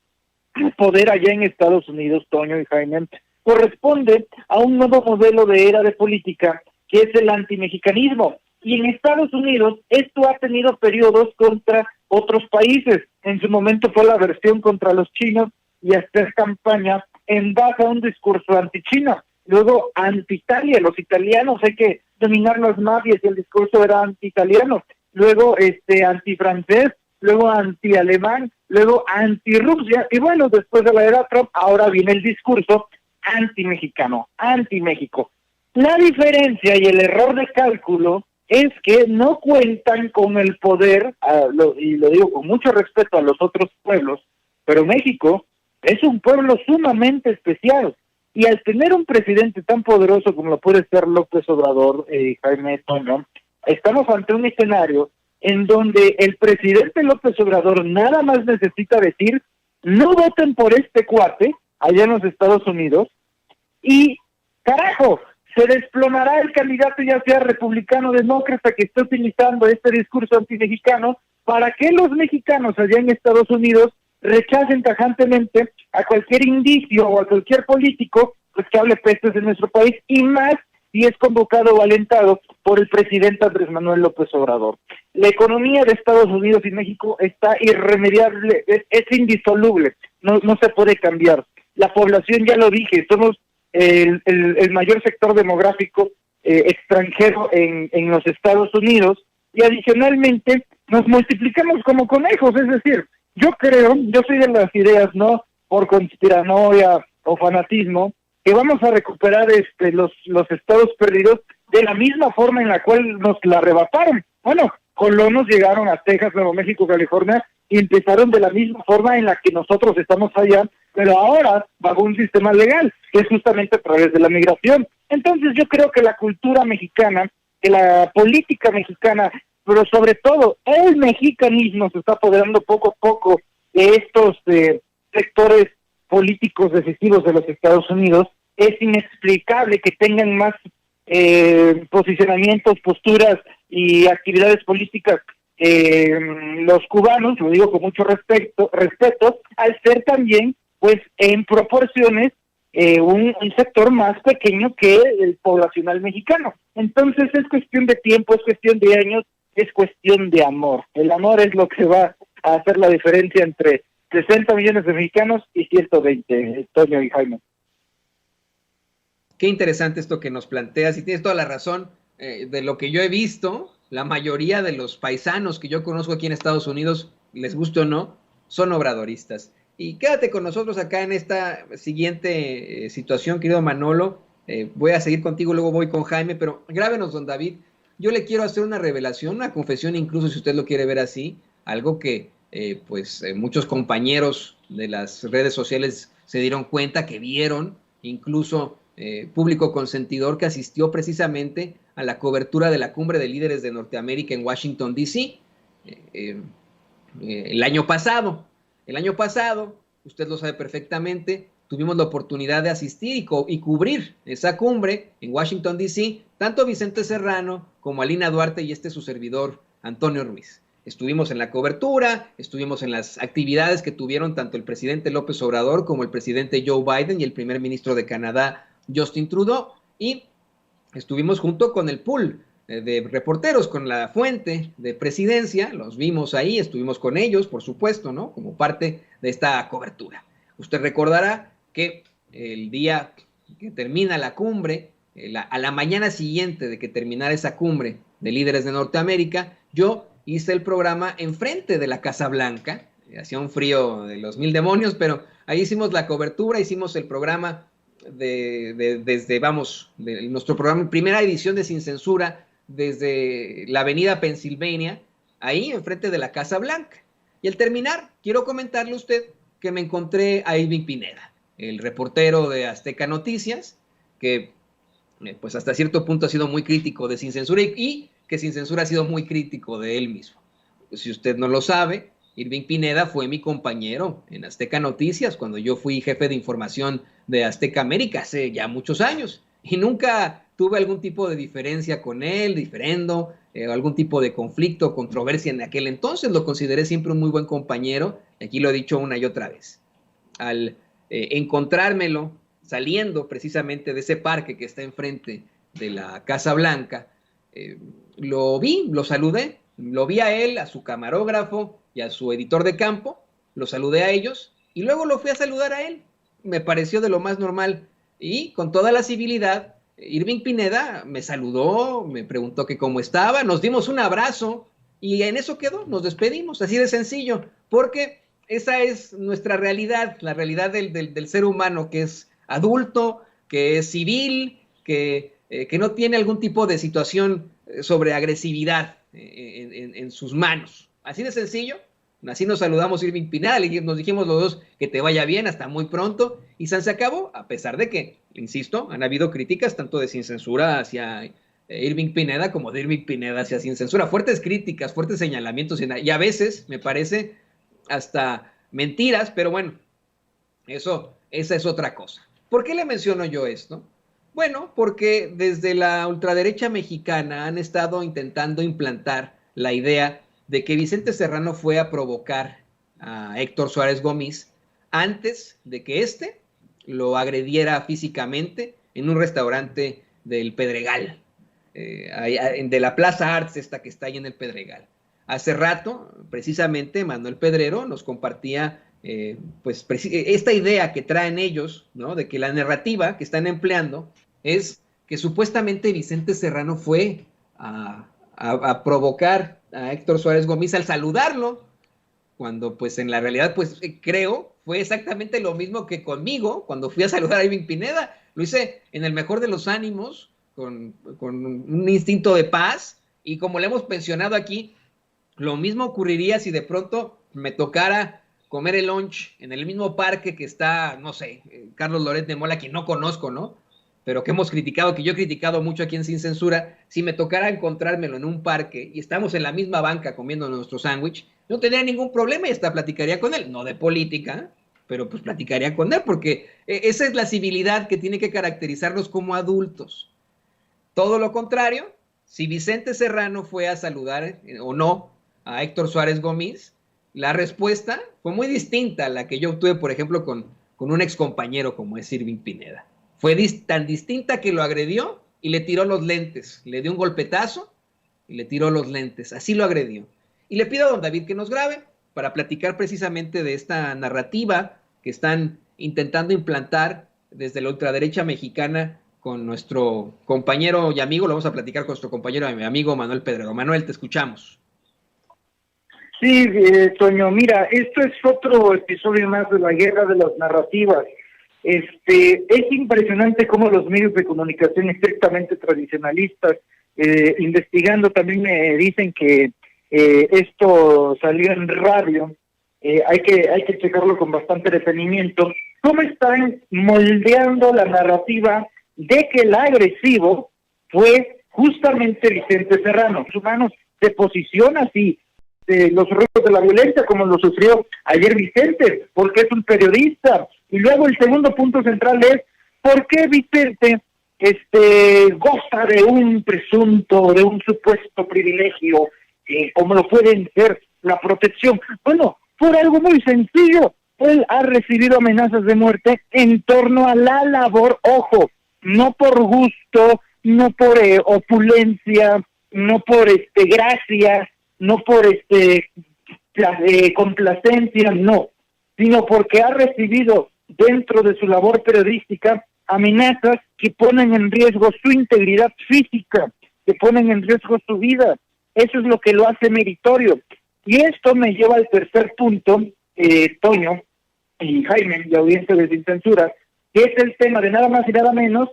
poder allá en Estados Unidos, Toño y Jaime, corresponde a un nuevo modelo de era de política que es el antimexicanismo. Y en Estados Unidos esto ha tenido periodos contra otros países. En su momento fue la versión contra los chinos y hacer campaña en base a un discurso anti-China. Luego anti-Italia, los italianos hay que dominar las mafias y el discurso era anti-italiano. Luego anti-francés, luego anti-alemán, luego anti-Rusia, y bueno, después de la era Trump, ahora viene el discurso anti-mexicano, anti-México. La diferencia y el error de cálculo es que no cuentan con el poder, y lo digo con mucho respeto a los otros pueblos, pero México es un pueblo sumamente especial, y al tener un presidente tan poderoso como lo puede ser López Obrador, Jaime Toño, estamos ante un escenario en donde el presidente López Obrador nada más necesita decir, no voten por este cuate allá en los Estados Unidos, y carajo, se desplomará el candidato ya sea republicano o demócrata que esté utilizando este discurso antimexicano para que los mexicanos allá en Estados Unidos rechacen tajantemente a cualquier indicio o a cualquier político pues, que hable pestes de nuestro país, y más si es convocado o alentado por el presidente Andrés Manuel López Obrador. La economía de Estados Unidos y México está irremediable, es indisoluble, no se puede cambiar. La población, ya lo dije, somos el mayor sector demográfico extranjero en los Estados Unidos, y adicionalmente nos multiplicamos como conejos, es decir, yo soy de las ideas, no por conspiranoia o fanatismo, que vamos a recuperar los estados perdidos de la misma forma en la cual nos la arrebataron. Bueno, colonos llegaron a Texas, Nuevo México, California, y empezaron de la misma forma en la que nosotros estamos allá, pero ahora bajo un sistema legal, que es justamente a través de la migración. Entonces yo creo que la cultura mexicana, que la política mexicana, pero sobre todo el mexicanismo se está apoderando poco a poco de estos sectores políticos decisivos de los Estados Unidos. Es inexplicable que tengan más posicionamientos, posturas y actividades políticas los cubanos, lo digo con mucho respeto, al ser también, pues en proporciones, un sector más pequeño que el poblacional mexicano. Entonces es cuestión de tiempo, es cuestión de años, es cuestión de amor. El amor es lo que va a hacer la diferencia entre 60 millones de mexicanos y 120, Toño y Jaime. Qué interesante esto que nos planteas, y tienes toda la razón. De lo que yo he visto, la mayoría de los paisanos que yo conozco aquí en Estados Unidos, les guste o no, son obradoristas. Y quédate con nosotros acá en esta siguiente situación, querido Manolo. Voy a seguir contigo, luego voy con Jaime, pero grábenos, don David. Yo le quiero hacer una revelación, una confesión, incluso si usted lo quiere ver así, algo que muchos compañeros de las redes sociales se dieron cuenta, que vieron, incluso público consentidor que asistió precisamente a la cobertura de la Cumbre de Líderes de Norteamérica en Washington, D.C. El año pasado, usted lo sabe perfectamente, tuvimos la oportunidad de asistir y cubrir esa cumbre en Washington, D.C., tanto Vicente Serrano como Alina Duarte y su servidor, Antonio Ruiz. Estuvimos en la cobertura, estuvimos en las actividades que tuvieron tanto el presidente López Obrador como el presidente Joe Biden y el primer ministro de Canadá, Justin Trudeau, y estuvimos junto con el pool de reporteros con la fuente de Presidencia, los vimos ahí, estuvimos con ellos, por supuesto, ¿no? Como parte de esta cobertura. Usted recordará que el día que termina la cumbre, a la mañana siguiente de que terminara esa cumbre de líderes de Norteamérica, yo hice el programa enfrente de la Casa Blanca. Hacía un frío de los mil demonios, pero ahí hicimos la cobertura, hicimos el programa desde nuestro programa, primera edición de Sin Censura, desde la avenida Pennsylvania, ahí enfrente de la Casa Blanca. Y al terminar, quiero comentarle a usted que me encontré a Irving Pineda, el reportero de Azteca Noticias, que pues hasta cierto punto ha sido muy crítico de Sin Censura y que Sin Censura ha sido muy crítico de él mismo. Pues, si usted no lo sabe, Irving Pineda fue mi compañero en Azteca Noticias cuando yo fui jefe de información de Azteca América hace ya muchos años y nunca tuve algún tipo de diferencia con él, diferendo, algún tipo de conflicto o controversia en aquel entonces. Lo consideré siempre un muy buen compañero y aquí lo he dicho una y otra vez. Al encontrármelo saliendo precisamente de ese parque que está enfrente de la Casa Blanca, lo vi, lo saludé, lo vi a él, a su camarógrafo y a su editor de campo, lo saludé a ellos y luego lo fui a saludar a él. Me pareció de lo más normal y con toda la civilidad, Irving Pineda me saludó, me preguntó que cómo estaba, nos dimos un abrazo y en eso quedó, nos despedimos, así de sencillo, porque esa es nuestra realidad, la realidad del ser humano que es adulto, que es civil, que no tiene algún tipo de situación sobre agresividad en sus manos. Así de sencillo, así nos saludamos Irving Pineda, nos dijimos los dos que te vaya bien, hasta muy pronto, y se acabó, a pesar de que, insisto, han habido críticas tanto de Sin Censura hacia Irving Pineda como de Irving Pineda hacia Sin Censura, fuertes críticas, fuertes señalamientos, y a veces, me parece, hasta mentiras, pero bueno, esa es otra cosa. ¿Por qué le menciono yo esto? Bueno, porque desde la ultraderecha mexicana han estado intentando implantar la idea de que Vicente Serrano fue a provocar a Héctor Suárez Gómez antes de que éste lo agrediera físicamente en un restaurante del Pedregal, de la Plaza Arts, esta que está ahí en el Pedregal. Hace rato, precisamente, Manuel Pedrero nos compartía pues esta idea que traen ellos, ¿no? De que la narrativa que están empleando es que supuestamente Vicente Serrano fue a provocar a Héctor Suárez Gómez al saludarlo, cuando pues en la realidad pues creo fue exactamente lo mismo que conmigo cuando fui a saludar a Irving Pineda. Lo hice en el mejor de los ánimos, con un instinto de paz, y como le hemos mencionado aquí, lo mismo ocurriría si de pronto me tocara comer el lunch en el mismo parque que está, no sé, Carlos Loret de Mola, quien no conozco, ¿no? Pero que hemos criticado, que yo he criticado mucho aquí en Sin Censura. Si me tocara encontrármelo en un parque y estamos en la misma banca comiendo nuestro sándwich, no tendría ningún problema y hasta platicaría con él, no de política, pero pues platicaría con él, porque esa es la civilidad que tiene que caracterizarnos como adultos. Todo lo contrario, si Vicente Serrano fue a saludar o no a Héctor Suárez Gómez, la respuesta fue muy distinta a la que yo obtuve, por ejemplo, con un excompañero como es Irving Pineda. Fue tan distinta que lo agredió y le tiró los lentes. Le dio un golpetazo y le tiró los lentes. Así lo agredió. Y le pido a don David que nos grabe para platicar precisamente de esta narrativa que están intentando implantar desde la ultraderecha mexicana con nuestro compañero y amigo. Lo vamos a platicar con nuestro compañero y amigo Manuel Pedrero. Manuel, te escuchamos. Sí, Toño, mira, esto es otro episodio más de la guerra de las narrativas. Es impresionante cómo los medios de comunicación estrictamente tradicionalistas, investigando también me dicen que esto salió en radio, hay que checarlo con bastante detenimiento, cómo están moldeando la narrativa de que el agresivo fue justamente Vicente Serrano. Los humanos se posicionan así, los riesgos de la violencia como lo sufrió ayer Vicente, porque es un periodista. Y luego el segundo punto central es ¿por qué Vicente goza de un supuesto privilegio, como lo pueden ser la protección? Bueno, por algo muy sencillo, él ha recibido amenazas de muerte en torno a la labor, ojo, no por gusto, no por opulencia, no por gracia, no por complacencia, no, sino porque ha recibido dentro de su labor periodística amenazas que ponen en riesgo su integridad física, que ponen en riesgo su vida. Eso es lo que lo hace meritorio. Y esto me lleva al tercer punto, Toño y Jaime, de audiencia de Sin Censura, que es el tema de nada más y nada menos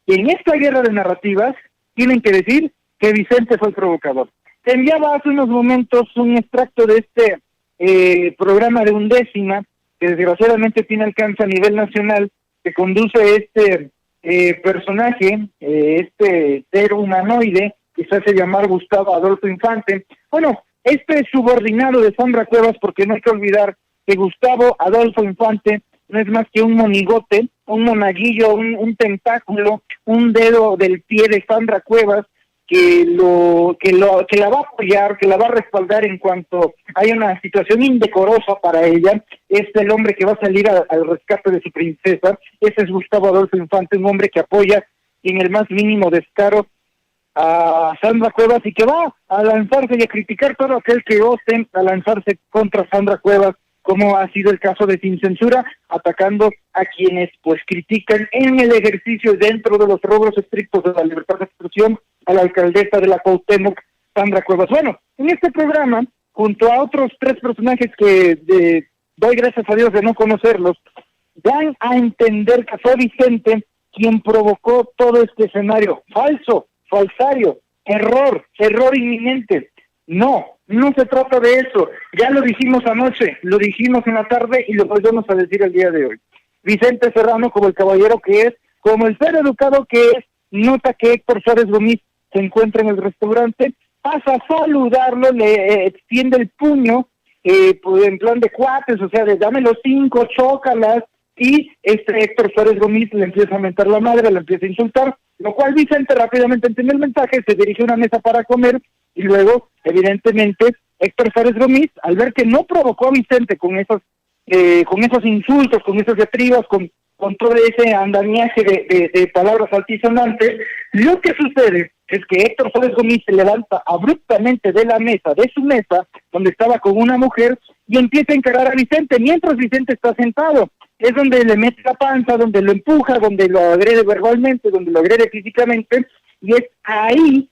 que en esta guerra de narrativas tienen que decir que Vicente fue el provocador. Te enviaba hace unos momentos un extracto de este programa de Undécima, que desgraciadamente tiene alcance a nivel nacional, que conduce este personaje, este ser humanoide, que se hace llamar Gustavo Adolfo Infante. Bueno, este subordinado de Sandra Cuevas, porque no hay que olvidar que Gustavo Adolfo Infante no es más que un monigote, un monaguillo, un tentáculo, un dedo del pie de Sandra Cuevas, que la va a apoyar, que la va a respaldar en cuanto haya una situación indecorosa para ella. Es el hombre que va a salir al rescate de su princesa. Ese es Gustavo Adolfo Infante, un hombre que apoya en el más mínimo descaro a Sandra Cuevas y que va a lanzarse y a criticar todo aquel que ose a lanzarse contra Sandra Cuevas, como ha sido el caso de Sin Censura, atacando a quienes pues critican en el ejercicio dentro de los rubros estrictos de la libertad de expresión a la alcaldesa de la Cuauhtémoc, Sandra Cuevas. Bueno, en este programa, junto a otros 3 personajes que doy gracias a Dios de no conocerlos, dan a entender que fue Vicente quien provocó todo este escenario falso, falsario, error inminente. No se trata de eso. Ya lo dijimos anoche, lo dijimos en la tarde y lo volvemos a decir el día de hoy. Vicente Serrano, como el caballero que es, como el ser educado que es, nota que Héctor Suárez Gómez se encuentra en el restaurante, pasa a saludarlo, le extiende el puño, pues en plan de cuates, o sea, de dame los 5, chócalas, y Héctor Suárez Gómez le empieza a mentar la madre, le empieza a insultar, lo cual Vicente rápidamente entiende el mensaje, se dirige a una mesa para comer, y luego, evidentemente, Héctor Suárez Gómez, al ver que no provocó a Vicente con esos insultos, con esas diatribas, con todo ese andamiaje de palabras altisonantes, lo que sucede es que Héctor Suárez Gómez se levanta abruptamente de la mesa, de su mesa, donde estaba con una mujer, y empieza a encarar a Vicente, mientras Vicente está sentado. Es donde le mete la panza, donde lo empuja, donde lo agrede verbalmente, donde lo agrede físicamente, y es ahí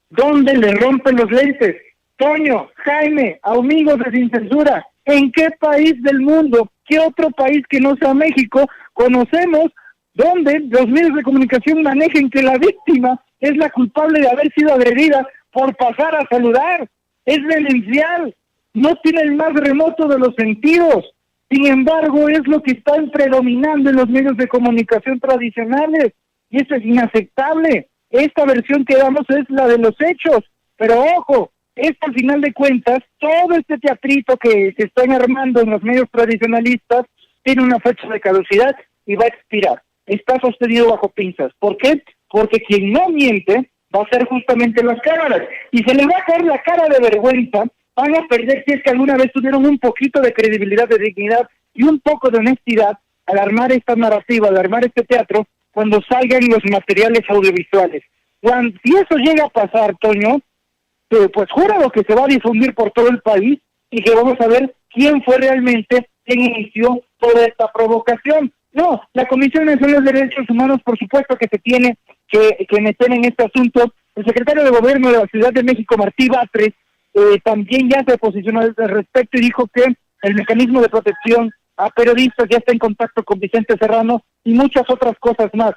donde le rompen los lentes. Toño, Jaime, amigos de Sin Censura, ¿en qué país del mundo, qué otro país que no sea México, conocemos donde los medios de comunicación manejen que la víctima es la culpable de haber sido agredida por pasar a saludar? Es demencial, no tiene el más remoto de los sentidos. Sin embargo, es lo que está predominando en los medios de comunicación tradicionales, y eso es inaceptable. Esta versión que damos es la de los hechos, pero ojo, al final de cuentas, todo este teatrito que se están armando en los medios tradicionalistas tiene una fecha de caducidad y va a expirar. Está sostenido bajo pinzas. ¿Por qué? Porque quien no miente va a ser justamente las cámaras, y se les va a caer la cara de vergüenza. Van a perder, si es que alguna vez tuvieron un poquito de credibilidad, de dignidad y un poco de honestidad al armar esta narrativa, al armar este teatro, cuando salgan los materiales audiovisuales. Si eso llega a pasar, Toño, pues júralo que se va a difundir por todo el país y que vamos a ver quién fue realmente quien inició toda esta provocación. No, la Comisión Nacional de Derechos Humanos, por supuesto que se tiene que meter en este asunto. El secretario de Gobierno de la Ciudad de México, Martí Batres, también ya se posicionó al respecto y dijo que el mecanismo de protección a periodistas ya está en contacto con Vicente Serrano y muchas otras cosas más.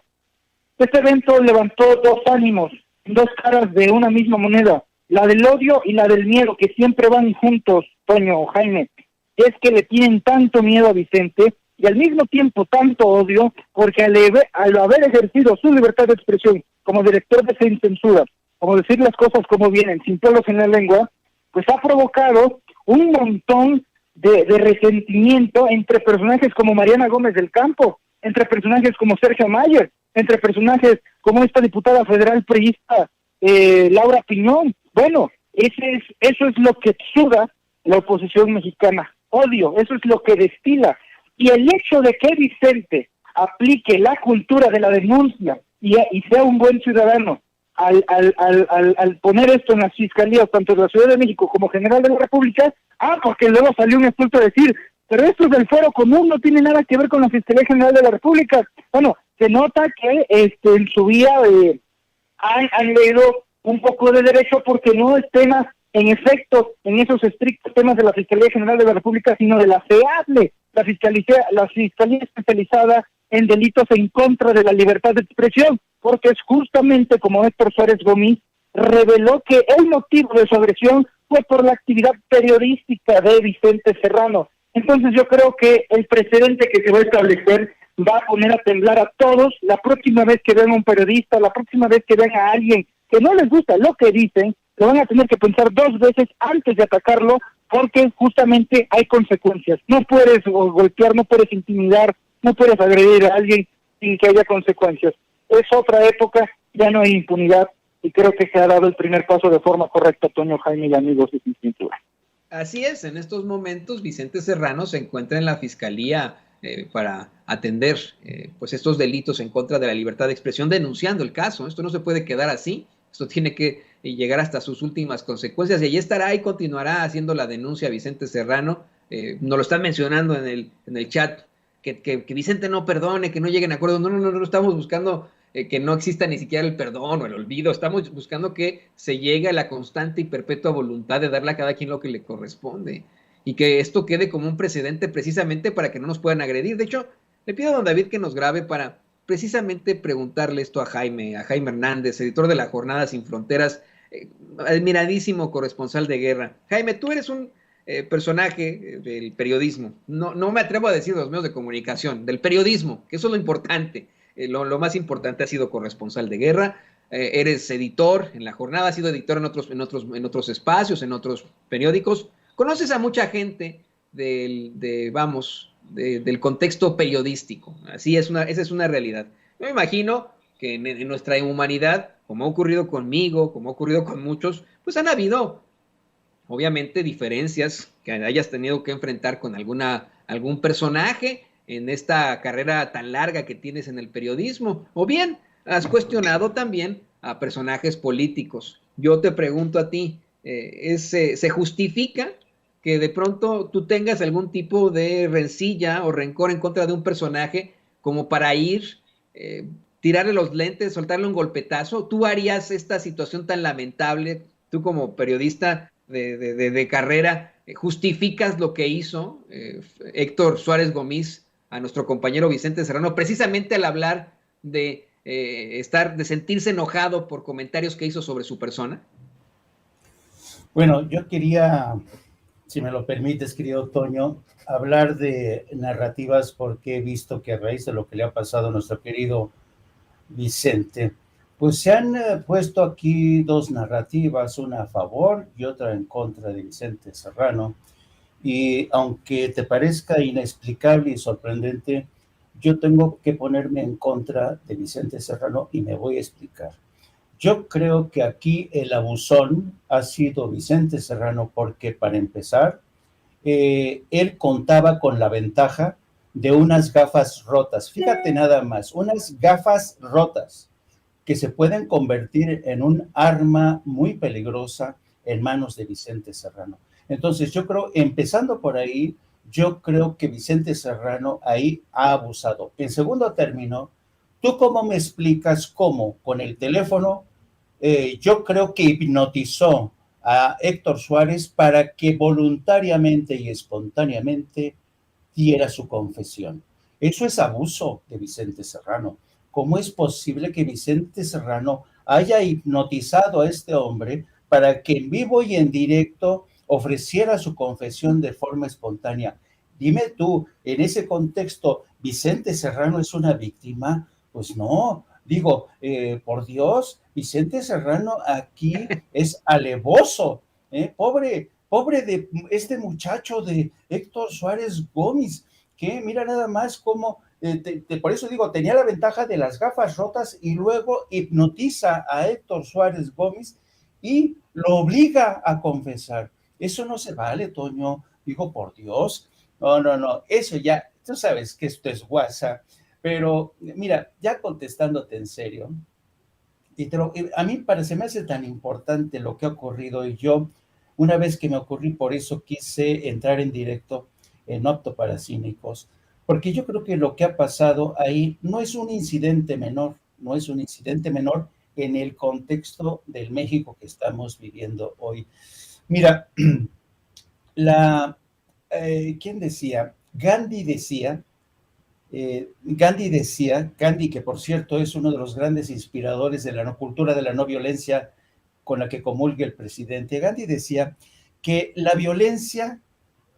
Este evento levantó 2 ánimos, 2 caras de una misma moneda, la del odio y la del miedo, que siempre van juntos, Toño, Jaime. Es que le tienen tanto miedo a Vicente y al mismo tiempo tanto odio, porque al haber ejercido su libertad de expresión como director de Sin Censura, como decir las cosas como vienen, sin pelos en la lengua, pues ha provocado un montón de resentimiento entre personajes como Mariana Gómez del Campo, entre personajes como Sergio Mayer, entre personajes como esta diputada federal priista Laura Piñón. Bueno, eso es lo que exuda la oposición mexicana, odio, eso es lo que destila. Y el hecho de que Vicente aplique la cultura de la denuncia y sea un buen ciudadano, al poner esto en las fiscalías, tanto de la Ciudad de México como General de la República, porque luego salió un experto a decir, pero esto es del fuero común, no tiene nada que ver con la Fiscalía General de la República. Bueno, se nota que en su vida han leído un poco de derecho, porque no es tema, en efecto, en esos estrictos temas de la Fiscalía General de la República, sino de la FEADLE, la Fiscalía Especializada en Delitos en Contra de la Libertad de Expresión, porque es justamente como Héctor Suárez Gómez reveló que el motivo de su agresión fue por la actividad periodística de Vicente Serrano. Entonces yo creo que el precedente que se va a establecer va a poner a temblar a todos la próxima vez que vean a un periodista, la próxima vez que vean a alguien que no les gusta lo que dicen, lo van a tener que pensar 2 veces antes de atacarlo, porque justamente hay consecuencias. No puedes golpear, no puedes intimidar, no puedes agredir a alguien sin que haya consecuencias. Es otra época, ya no hay impunidad, y creo que se ha dado el primer paso de forma correcta, Toño, Jaime y amigos de Sin Cintura. Así es, en estos momentos Vicente Serrano se encuentra en la fiscalía para atender pues estos delitos en contra de la libertad de expresión, denunciando el caso. Esto no se puede quedar así, esto tiene que llegar hasta sus últimas consecuencias, y allí estará y continuará haciendo la denuncia Vicente Serrano. Nos lo están mencionando en el chat, que Vicente no perdone, que no lleguen a acuerdos. No estamos buscando que no exista ni siquiera el perdón o el olvido. Estamos buscando que se llegue a la constante y perpetua voluntad de darle a cada quien lo que le corresponde, y que esto quede como un precedente precisamente para que no nos puedan agredir. De hecho, le pido a don David que nos grabe para precisamente preguntarle esto a Jaime Hernández, editor de La Jornada Sin Fronteras, admiradísimo corresponsal de guerra. Jaime, tú eres un personaje del periodismo, no me atrevo a decir de los medios de comunicación, del periodismo, que eso es lo importante. Lo más importante, ha sido corresponsal de guerra, eres editor en La Jornada, has sido editor en otros espacios, en otros periódicos, conoces a mucha gente del contexto periodístico. Esa es una realidad. Yo me imagino que en nuestra humanidad, como ha ocurrido conmigo, como ha ocurrido con muchos, pues han habido obviamente diferencias que hayas tenido que enfrentar con algún personaje en esta carrera tan larga que tienes en el periodismo, o bien has cuestionado también a personajes políticos. Yo te pregunto a ti, ¿se justifica que de pronto tú tengas algún tipo de rencilla o rencor en contra de un personaje como para tirarle los lentes, soltarle un golpetazo? ¿Tú harías esta situación tan lamentable, tú como periodista de carrera, justificas lo que hizo Héctor Suárez Gómez a nuestro compañero Vicente Serrano, precisamente al hablar de sentirse enojado por comentarios que hizo sobre su persona? Bueno, yo quería, si me lo permites, querido Toño, hablar de narrativas, porque he visto que a raíz de lo que le ha pasado a nuestro querido Vicente, pues se han puesto aquí 2 narrativas, una a favor y otra en contra de Vicente Serrano. Y aunque te parezca inexplicable y sorprendente, yo tengo que ponerme en contra de Vicente Serrano y me voy a explicar. Yo creo que aquí el abusón ha sido Vicente Serrano, porque para empezar, él contaba con la ventaja de unas gafas rotas. Fíjate nada más, unas gafas rotas que se pueden convertir en un arma muy peligrosa en manos de Vicente Serrano. Entonces yo creo, empezando por ahí, yo creo que Vicente Serrano ahí ha abusado. En segundo término, ¿tú cómo me explicas cómo con el teléfono yo creo que hipnotizó a Héctor Suárez para que voluntariamente y espontáneamente diera su confesión? Eso es abuso de Vicente Serrano. ¿Cómo es posible que Vicente Serrano haya hipnotizado a este hombre para que en vivo y en directo ofreciera su confesión de forma espontánea? Dime tú, en ese contexto, ¿Vicente Serrano es una víctima? Pues no, digo, por Dios, Vicente Serrano aquí es alevoso, pobre de este muchacho de Héctor Suárez Gómez, que mira nada más cómo, por eso digo, tenía la ventaja de las gafas rotas y luego hipnotiza a Héctor Suárez Gómez y lo obliga a confesar. Eso no se vale, Toño, digo, por Dios. No, eso ya, tú sabes que esto es WhatsApp, pero mira, ya contestándote en serio, A mí se me hace tan importante lo que ha ocurrido y yo, una vez que me ocurrí, por eso quise entrar en directo en Opto para Cínicos, porque yo creo que lo que ha pasado ahí no es un incidente menor, no es un incidente menor en el contexto del México que estamos viviendo hoy. Mira, ¿quién decía? Gandhi, que por cierto es uno de los grandes inspiradores de la no cultura de la no violencia con la que comulga el presidente, Gandhi decía que la violencia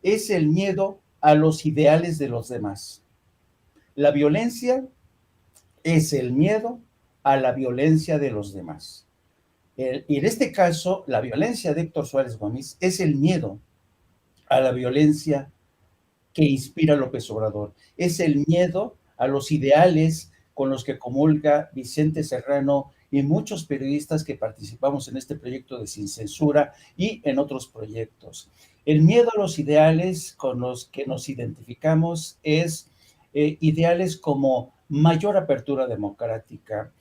es el miedo a los ideales de los demás. La violencia es el miedo a la violencia de los demás. Y en este caso, la violencia de Héctor Suárez Gómez es el miedo a la violencia que inspira López Obrador. Es el miedo a los ideales con los que comulga Vicente Serrano y muchos periodistas que participamos en este proyecto de Sin Censura y en otros proyectos. El miedo a los ideales con los que nos identificamos es ideales como mayor apertura democrática,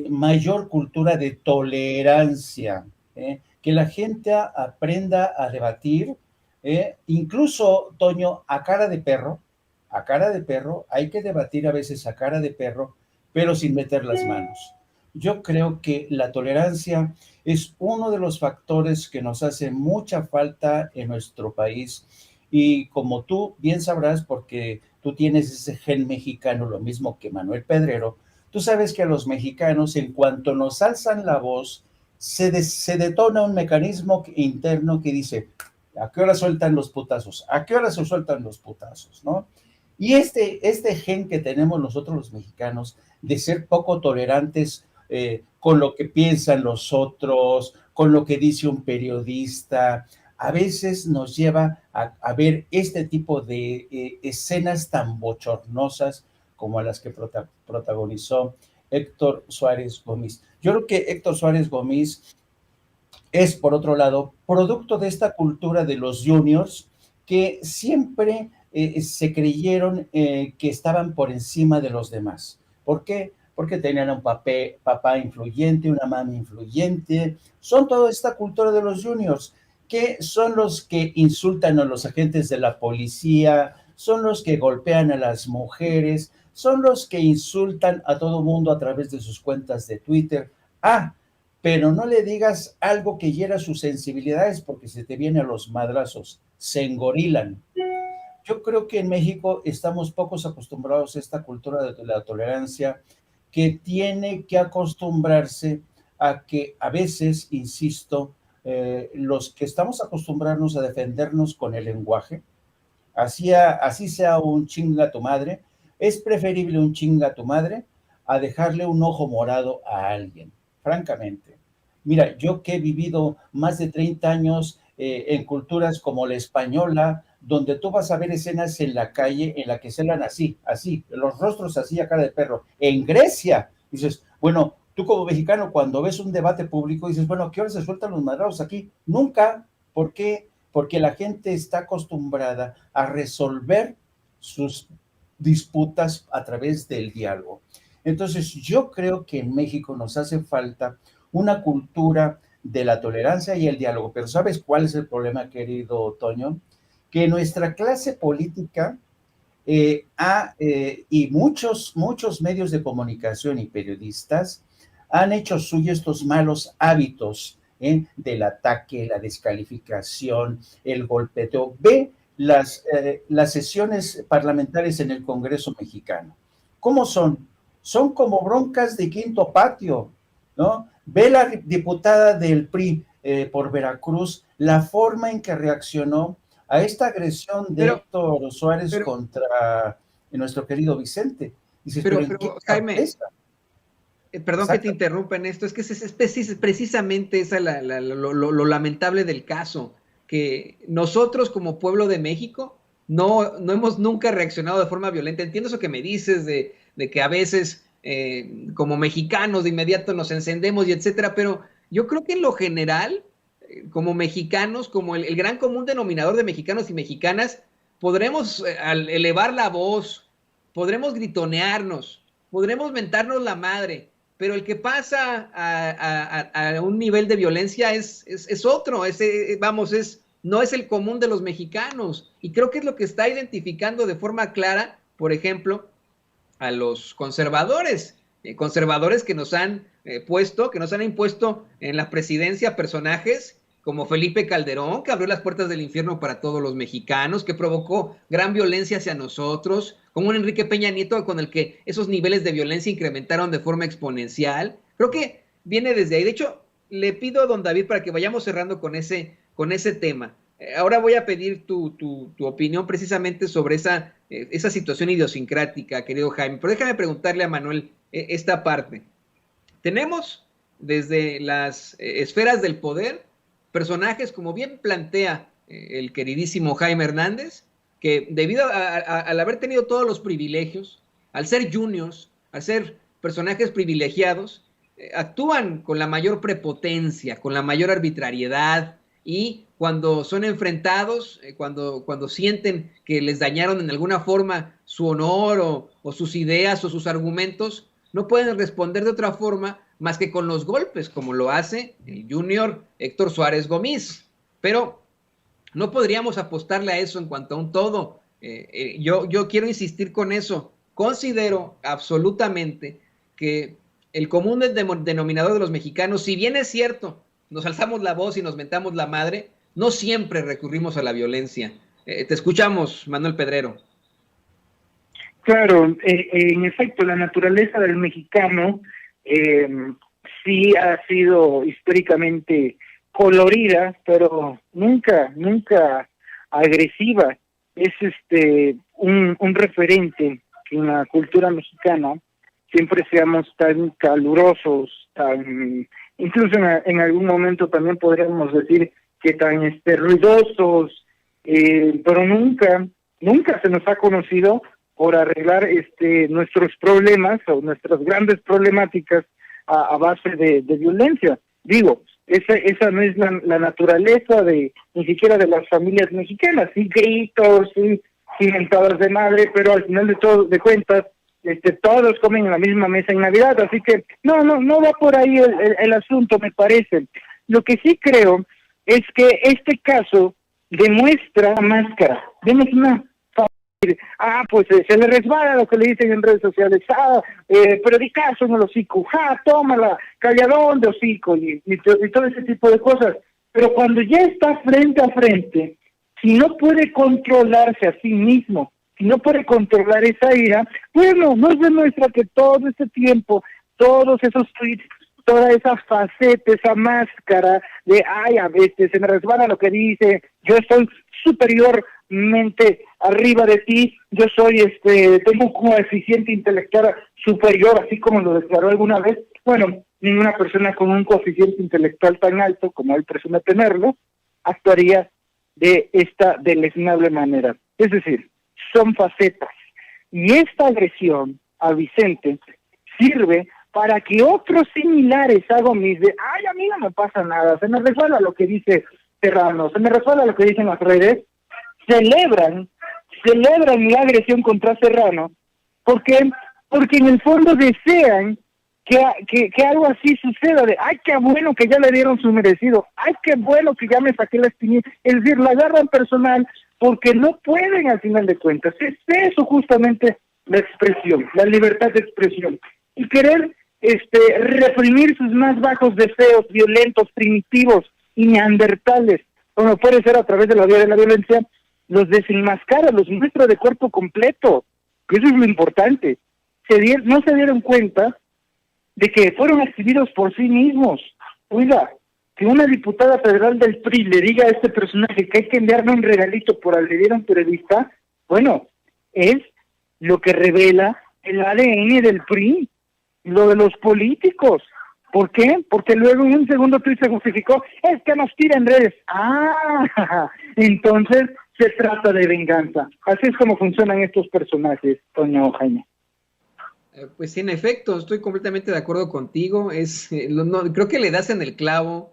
mayor cultura de tolerancia, que la gente aprenda a debatir, incluso, Toño, a cara de perro, hay que debatir a veces a cara de perro, pero sin meter las manos. Yo creo que la tolerancia es uno de los factores que nos hace mucha falta en nuestro país. Y como tú bien sabrás, porque tú tienes ese gen mexicano, lo mismo que Manuel Pedrero, tú sabes que a los mexicanos, en cuanto nos alzan la voz, se detona un mecanismo interno que dice: ¿a qué hora sueltan los putazos? ¿A qué hora se sueltan los putazos? ¿No? Y este gen que tenemos nosotros los mexicanos de ser poco tolerantes con lo que piensan los otros, con lo que dice un periodista, a veces nos lleva a ver este tipo de escenas tan bochornosas como a las que protagonizó Héctor Suárez Gómez. Yo creo que Héctor Suárez Gómez es, por otro lado, producto de esta cultura de los juniors que siempre se creyeron que estaban por encima de los demás. ¿Por qué? Porque tenían un papá influyente, una mami influyente. Son toda esta cultura de los juniors, que son los que insultan a los agentes de la policía, son los que golpean a las mujeres, son los que insultan a todo mundo a través de sus cuentas de Twitter. Pero no le digas algo que hiera sus sensibilidades porque se te viene a los madrazos, se engorilan. Yo creo que en México estamos pocos acostumbrados a esta cultura de la tolerancia que tiene que acostumbrarse a que a veces, insisto, los que estamos acostumbrarnos a defendernos con el lenguaje, así sea un chinga tu madre, es preferible un chinga tu madre a dejarle un ojo morado a alguien, francamente. Mira, yo que he vivido más de 30 años en culturas como la española, donde tú vas a ver escenas en la calle en la que se hablan así, los rostros así a cara de perro. En Grecia, dices, bueno, tú como mexicano, cuando ves un debate público, dices, bueno, ¿qué hora se sueltan los madrados aquí? Nunca. ¿Por qué? Porque la gente está acostumbrada a resolver sus disputas a través del diálogo. Entonces, yo creo que en México nos hace falta una cultura de la tolerancia y el diálogo. Pero ¿sabes cuál es el problema, querido Toño? Que nuestra clase política y muchos medios de comunicación y periodistas han hecho suyo estos malos hábitos del ataque, la descalificación, el golpeteo. Ve las sesiones parlamentarias en el Congreso mexicano. ¿Cómo son? Son como broncas de quinto patio, ¿no? Ve la diputada del PRI por Veracruz, la forma en que reaccionó a esta agresión de Héctor Suárez contra nuestro querido Vicente. Dices, pero Jaime, perdón que te interrumpa en esto, es que es precisamente esa lo lamentable del caso, que nosotros como pueblo de México no hemos nunca reaccionado de forma violenta. Entiendo eso que me dices de que a veces como mexicanos de inmediato nos encendemos y etcétera, pero yo creo que en lo general, como mexicanos, como el gran común denominador de mexicanos y mexicanas, podremos al elevar la voz, podremos gritonearnos, podremos mentarnos la madre, pero el que pasa a un nivel de violencia es otro, no es el común de los mexicanos. Y creo que es lo que está identificando de forma clara, por ejemplo, a los conservadores, conservadores que nos han impuesto en la presidencia personajes como Felipe Calderón, que abrió las puertas del infierno para todos los mexicanos, que provocó gran violencia hacia nosotros, como un Enrique Peña Nieto con el que esos niveles de violencia incrementaron de forma exponencial. Creo que viene desde ahí. De hecho, le pido a don David para que vayamos cerrando con ese tema. Ahora voy a pedir tu opinión precisamente sobre esa situación idiosincrática, querido Jaime, pero déjame preguntarle a Manuel esta parte. Tenemos desde las esferas del poder personajes, como bien plantea el queridísimo Jaime Hernández, que debido al haber tenido todos los privilegios, al ser juniors, al ser personajes privilegiados, actúan con la mayor prepotencia, con la mayor arbitrariedad, y cuando son enfrentados, cuando sienten que les dañaron en alguna forma su honor o sus ideas o sus argumentos, no pueden responder de otra forma más que con los golpes, como lo hace el junior Héctor Suárez Gómez. Pero no podríamos apostarle a eso en cuanto a un todo. Yo quiero insistir con eso. Considero absolutamente que el común denominador de los mexicanos, si bien es cierto, nos alzamos la voz y nos mentamos la madre, no siempre recurrimos a la violencia. Te escuchamos, Manuel Pedrero. Claro, en efecto, la naturaleza del mexicano sí ha sido históricamente colorida, pero nunca agresiva. Es un referente que en la cultura mexicana siempre seamos tan calurosos, incluso en algún momento también podríamos decir que tan ruidosos, pero nunca se nos ha conocido por arreglar nuestros problemas o nuestras grandes problemáticas a base de violencia. Digo, esa no es la naturaleza ni siquiera de las familias mexicanas. Sí gritos, sí mentadas de madre, pero al final de cuentas todos comen en la misma mesa en Navidad, así que no va por ahí el asunto, me parece. Lo que sí creo es que este caso demuestra máscara. Vemos pues se le resbala lo que le dicen en redes sociales, pero di caso en el hocico, tómala, calladón de hocico, y todo ese tipo de cosas. Pero cuando ya está frente a frente, si no puede controlarse a sí mismo, si no puede controlar esa ira, bueno, nos demuestra que todo este tiempo, todos esos tweets, toda esa faceta, esa máscara de, a veces se me resbala lo que dice, yo estoy superiormente arriba de ti, yo soy, tengo un coeficiente intelectual superior, así como lo declaró alguna vez. Bueno, ninguna persona con un coeficiente intelectual tan alto como él presume tenerlo, actuaría de esta deleznable manera. Es decir, son facetas. Y esta agresión a Vicente sirve para que otros similares hagan a mí no me pasa nada, se me resbala lo que dice Serrano, se me resbala lo que dicen las redes, celebran la agresión contra Serrano, porque en el fondo desean que algo así suceda, qué bueno que ya le dieron su merecido, qué bueno que ya me saqué la espinilla, es decir, la agarran personal porque no pueden al final de cuentas. Es eso justamente la expresión, la libertad de expresión, y querer reprimir sus más bajos deseos violentos, primitivos y neandertales, como puede ser a través de la vía de la violencia, los desenmascara, los muestra de cuerpo completo, que eso es lo importante. No se dieron cuenta de que fueron exhibidos por sí mismos. Oiga, que una diputada federal del PRI le diga a este personaje que hay que enviarle un regalito por agredir a un periodista, bueno, es lo que revela el ADN del PRI, lo de los políticos. ¿Por qué? Porque luego en un segundo tuit se justificó, es que nos tira en redes. Entonces se trata de venganza. Así es como funcionan estos personajes, doña Jaime. Pues sí, en efecto, estoy completamente de acuerdo contigo. Creo que le das en el clavo,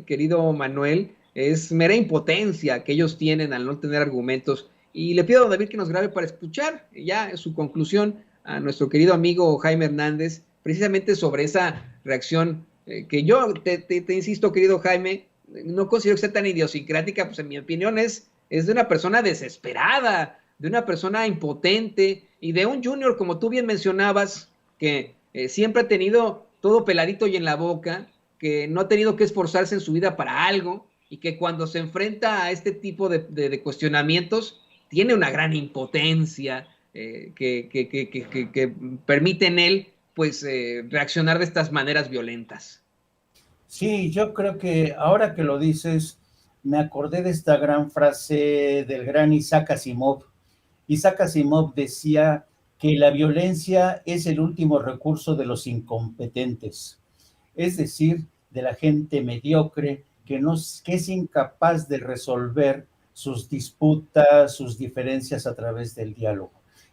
querido Manuel. Es mera impotencia que ellos tienen al no tener argumentos. Y le pido a David que nos grabe para escuchar ya su conclusión a nuestro querido amigo Jaime Hernández, precisamente sobre esa reacción que yo te insisto, querido Jaime, no considero que sea tan idiosincrática, pues en mi opinión es de una persona desesperada, de una persona impotente y de un junior, como tú bien mencionabas, que siempre ha tenido todo peladito y en la boca, que no ha tenido que esforzarse en su vida para algo y que cuando se enfrenta a este tipo de cuestionamientos tiene una gran impotencia que permite en él pues reaccionar de estas maneras violentas. Sí, yo creo que ahora que lo dices, me acordé de esta gran frase del gran Isaac Asimov. Isaac Asimov decía que la violencia es el último recurso de los incompetentes, es decir, de la gente mediocre que es incapaz de resolver sus disputas, sus diferencias a través del diálogo.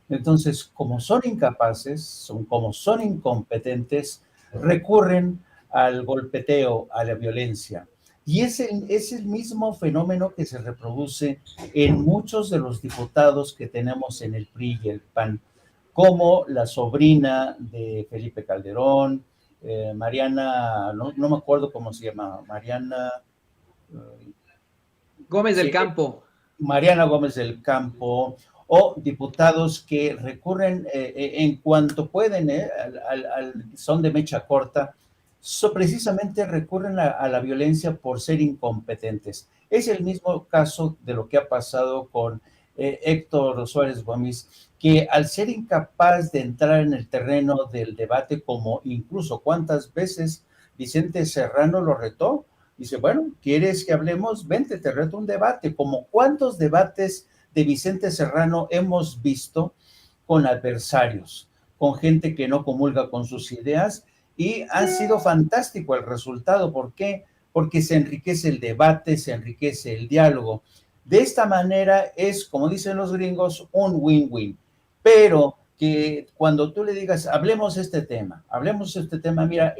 Entonces, como son incapaces, como son incompetentes, recurren al golpeteo, a la violencia. Y es el mismo fenómeno que se reproduce en muchos de los diputados que tenemos en el PRI y el PAN, como la sobrina de Felipe Calderón, Mariana, no me acuerdo cómo se llama, Mariana Gómez del Campo. Mariana Gómez del Campo, o diputados que recurren en cuanto pueden al son de mecha corta, precisamente recurren a la violencia por ser incompetentes. Es el mismo caso de lo que ha pasado con Héctor Suárez Gómez, que al ser incapaz de entrar en el terreno del debate, como incluso cuántas veces Vicente Serrano lo retó, dice, bueno, ¿quieres que hablemos? Vente, te reto un debate. Como cuántos debates de Vicente Serrano hemos visto con adversarios, con gente que no comulga con sus ideas, y ha sido fantástico el resultado. ¿Por qué? Porque se enriquece el debate, se enriquece el diálogo. De esta manera es, como dicen los gringos, un win-win. Pero que cuando tú le digas, hablemos este tema, mira,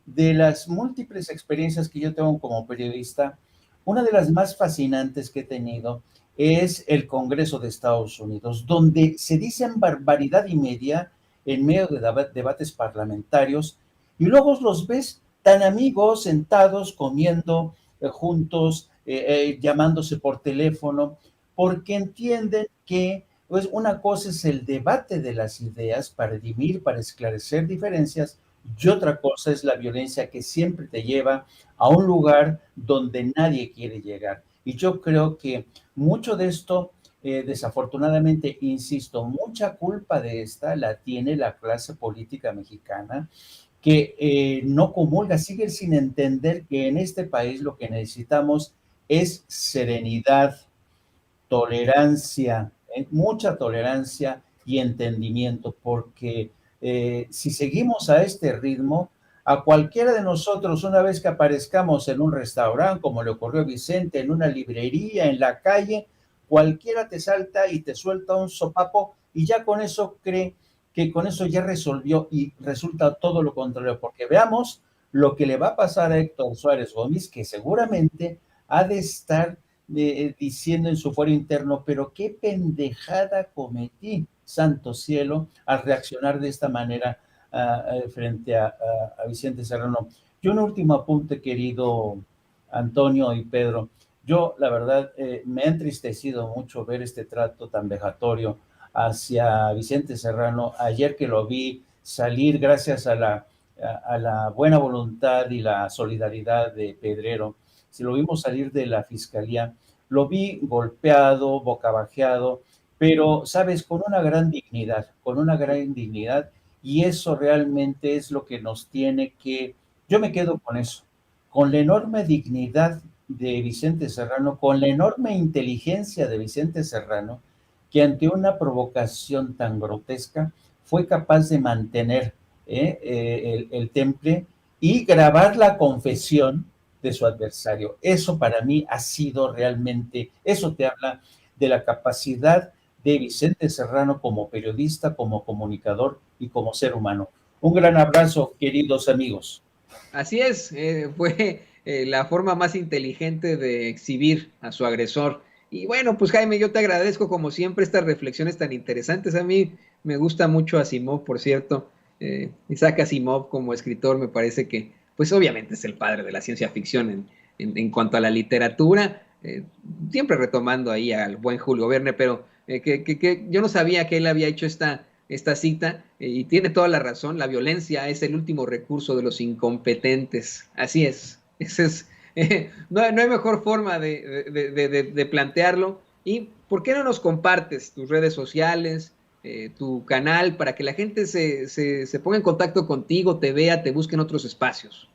de las múltiples experiencias que yo tengo como periodista, una de las más fascinantes que he tenido es el Congreso de Estados Unidos, donde se dicen barbaridad y media en medio de debates parlamentarios, y luego los ves tan amigos, sentados, comiendo juntos, llamándose por teléfono, porque entienden que pues, una cosa es el debate de las ideas para dirimir, para esclarecer diferencias, y otra cosa es la violencia que siempre te lleva a un lugar donde nadie quiere llegar. Y yo creo que mucho de esto, desafortunadamente, insisto, mucha culpa de esta la tiene la clase política mexicana, que no comulga, sigue sin entender que en este país lo que necesitamos es serenidad, tolerancia, mucha tolerancia y entendimiento, porque si seguimos a este ritmo, a cualquiera de nosotros, una vez que aparezcamos en un restaurante, como le ocurrió a Vicente, en una librería, en la calle, cualquiera te salta y te suelta un sopapo y ya con eso cree que con eso ya resolvió, y resulta todo lo contrario, porque veamos lo que le va a pasar a Héctor Suárez Gómez, que seguramente ha de estar diciendo en su fuero interno, pero qué pendejada cometí, santo cielo, al reaccionar de esta manera frente a Vicente Serrano. Yo un último apunte, querido Antonio y Pedro. Yo, la verdad, me ha entristecido mucho ver este trato tan vejatorio hacia Vicente Serrano. Ayer que lo vi salir, gracias a la buena voluntad y la solidaridad de Pedrero, si lo vimos salir de la fiscalía, lo vi golpeado, bocabajeado, pero, sabes, con una gran dignidad, y eso realmente es lo que nos tiene que, yo me quedo con eso, con la enorme dignidad de Vicente Serrano, con la enorme inteligencia de Vicente Serrano, que ante una provocación tan grotesca fue capaz de mantener el temple y grabar la confesión de su adversario. Eso para mí ha sido realmente, eso te habla de la capacidad de Vicente Serrano como periodista, como comunicador y como ser humano. Un gran abrazo, queridos amigos. Así es, fue la forma más inteligente de exhibir a su agresor. Y bueno, pues Jaime, yo te agradezco como siempre estas reflexiones tan interesantes. A mí me gusta mucho Asimov, por cierto. Isaac Asimov como escritor me parece que, pues obviamente es el padre de la ciencia ficción en cuanto a la literatura, siempre retomando ahí al buen Julio Verne, pero que yo no sabía que él había hecho esta cita, y tiene toda la razón. La violencia es el último recurso de los incompetentes, así es, no hay mejor forma de plantearlo. Y ¿por qué no nos compartes tus redes sociales, tu canal, para que la gente se ponga en contacto contigo, te vea, te busque en otros espacios?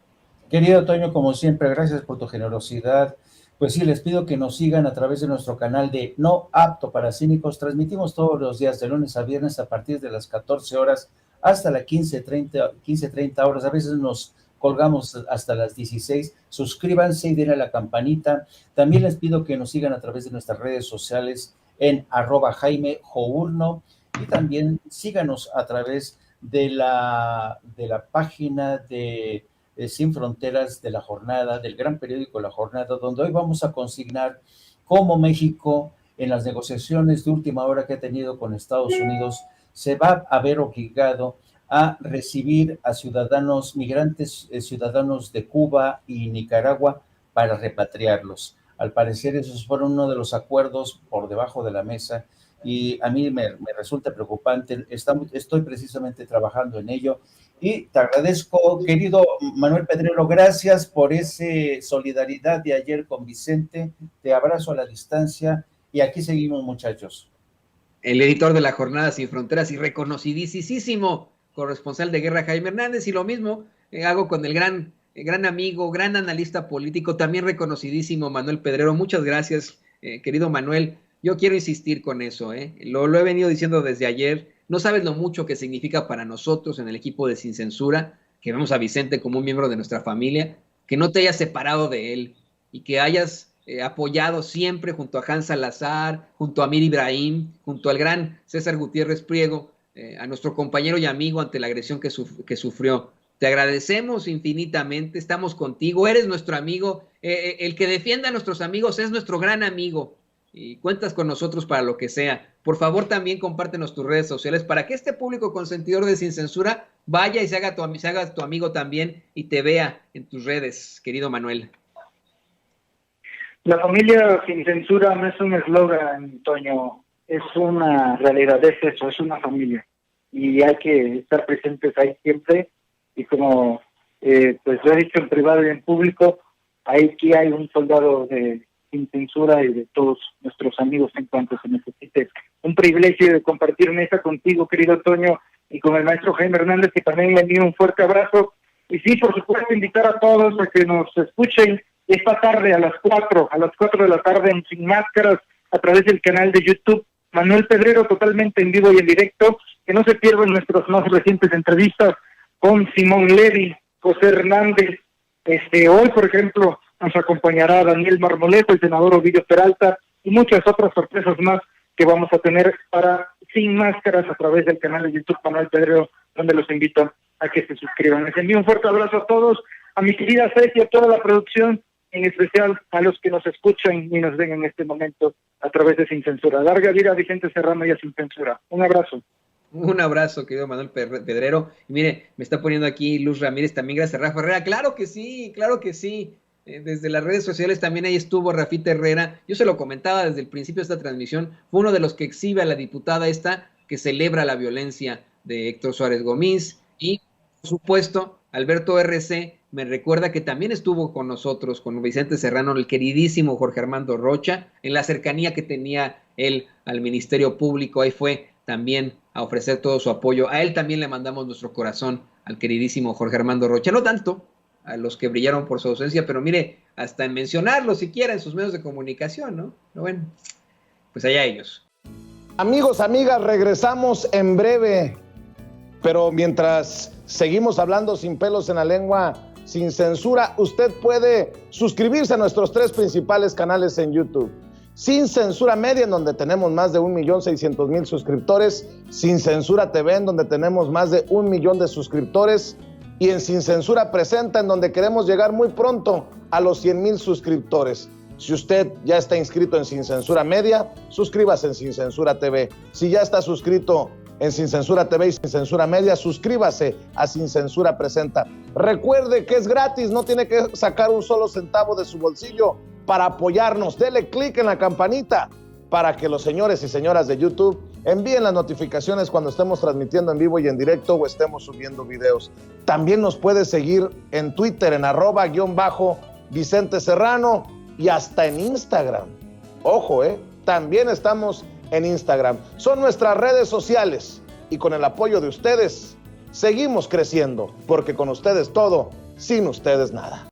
Querido Toño, como siempre, gracias por tu generosidad. Pues sí, les pido que nos sigan a través de nuestro canal de No Apto para Cínicos. Transmitimos todos los días de lunes a viernes a partir de las 14 horas hasta las 15:30 horas. A veces nos colgamos hasta las 16. Suscríbanse y denle a la campanita. También les pido que nos sigan a través de nuestras redes sociales en @JaimeJourno, y también síganos a través de la página de Sin Fronteras de La Jornada, del gran periódico La Jornada, donde hoy vamos a consignar cómo México, en las negociaciones de última hora que ha tenido con Estados Unidos, se va a ver obligado a recibir a ciudadanos migrantes, ciudadanos de Cuba y Nicaragua, para repatriarlos. Al parecer esos fueron uno de los acuerdos por debajo de la mesa, y a mí me resulta preocupante. Estoy precisamente trabajando en ello, y te agradezco, querido Manuel Pedrero, gracias por esa solidaridad de ayer con Vicente. Te abrazo a la distancia, y aquí seguimos, muchachos. El editor de La Jornada Sin Fronteras y reconocidísimo corresponsal de guerra, Jaime Hernández, y lo mismo hago con el gran amigo, gran analista político, también reconocidísimo, Manuel Pedrero. Muchas gracias, querido Manuel. Yo quiero insistir con eso, lo he venido diciendo desde ayer. No sabes lo mucho que significa para nosotros en el equipo de Sin Censura, que vemos a Vicente como un miembro de nuestra familia, que no te hayas separado de él y que hayas apoyado siempre junto a Hans Salazar, junto a Amir Ibrahim, junto al gran César Gutiérrez Priego, a nuestro compañero y amigo ante la agresión que sufrió. Te agradecemos infinitamente, estamos contigo, eres nuestro amigo, el que defienda a nuestros amigos es nuestro gran amigo, y cuentas con nosotros para lo que sea. Por favor, también compártenos tus redes sociales para que este público consentidor de Sin Censura vaya y se haga tu amigo también y te vea en tus redes, querido Manuel. La familia Sin Censura no es un eslogan, Toño, es una realidad, es eso, es una familia. Y hay que estar presentes ahí siempre. Y como pues lo he dicho en privado y en público, aquí hay un soldado de Sin Censura y de todos nuestros amigos en cuanto se necesite. Un privilegio de compartir mesa contigo, querido Toño, y con el maestro Jaime Hernández, que también le envío un fuerte abrazo. Y sí, por supuesto, invitar a todos a que nos escuchen esta tarde a las 4 de la tarde en Sin Máscaras, a través del canal de YouTube Manuel Pedrero, totalmente en vivo y en directo. Que no se pierdan nuestras más recientes entrevistas con Simón Levy, José Hernández. Hoy, por ejemplo, nos acompañará Daniel Marmolejo, el senador Ovidio Peralta, y muchas otras sorpresas más que vamos a tener para Sin Máscaras a través del canal de YouTube Manuel Pedrero, donde los invito a que se suscriban. Les envío un fuerte abrazo a todos, a mi querida Ceci, a toda la producción, en especial a los que nos escuchan y nos ven en este momento a través de Sin Censura. Larga vida a Vicente Serrano y a Sin Censura. Un abrazo. Un abrazo, querido Manuel Pedrero. Y mire, me está poniendo aquí Luz Ramírez, también gracias a Rafa Herrera. Claro que sí, claro que sí. Desde las redes sociales también ahí estuvo Rafita Herrera. Yo se lo comentaba desde el principio de esta transmisión. Fue uno de los que exhibe a la diputada esta que celebra la violencia de Héctor Suárez Gómez. Y, por supuesto, Alberto RC me recuerda que también estuvo con nosotros, con Vicente Serrano, el queridísimo Jorge Armando Rocha, en la cercanía que tenía él al Ministerio Público. Ahí fue también a ofrecer todo su apoyo. A él también le mandamos nuestro corazón, al queridísimo Jorge Armando Rocha. No tanto a los que brillaron por su ausencia, pero mire, hasta en mencionarlo siquiera en sus medios de comunicación, ¿no? Pero bueno, pues allá ellos. Amigos, amigas, regresamos en breve, pero mientras seguimos hablando sin pelos en la lengua, sin censura, usted puede suscribirse a nuestros 3 principales canales en YouTube. Sin Censura Media, en donde tenemos más de 1.600.000 suscriptores, Sin Censura TV, en donde tenemos más de 1 millón de suscriptores, y en Sin Censura Presenta, en donde queremos llegar muy pronto a los 100,000 suscriptores. Si usted ya está inscrito en Sin Censura Media, suscríbase en Sin Censura TV. Si ya está suscrito en Sin Censura TV y Sin Censura Media. Suscríbase a Sin Censura Presenta. Recuerde que es gratis, no tiene que sacar un solo centavo de su bolsillo para apoyarnos. Dele clic en la campanita para que los señores y señoras de YouTube envíen las notificaciones cuando estemos transmitiendo en vivo y en directo o estemos subiendo videos. También nos puede seguir en Twitter en @Vicente Serrano y hasta en Instagram. Ojo, también estamos en Instagram. Son nuestras redes sociales y con el apoyo de ustedes seguimos creciendo, porque con ustedes todo, sin ustedes nada.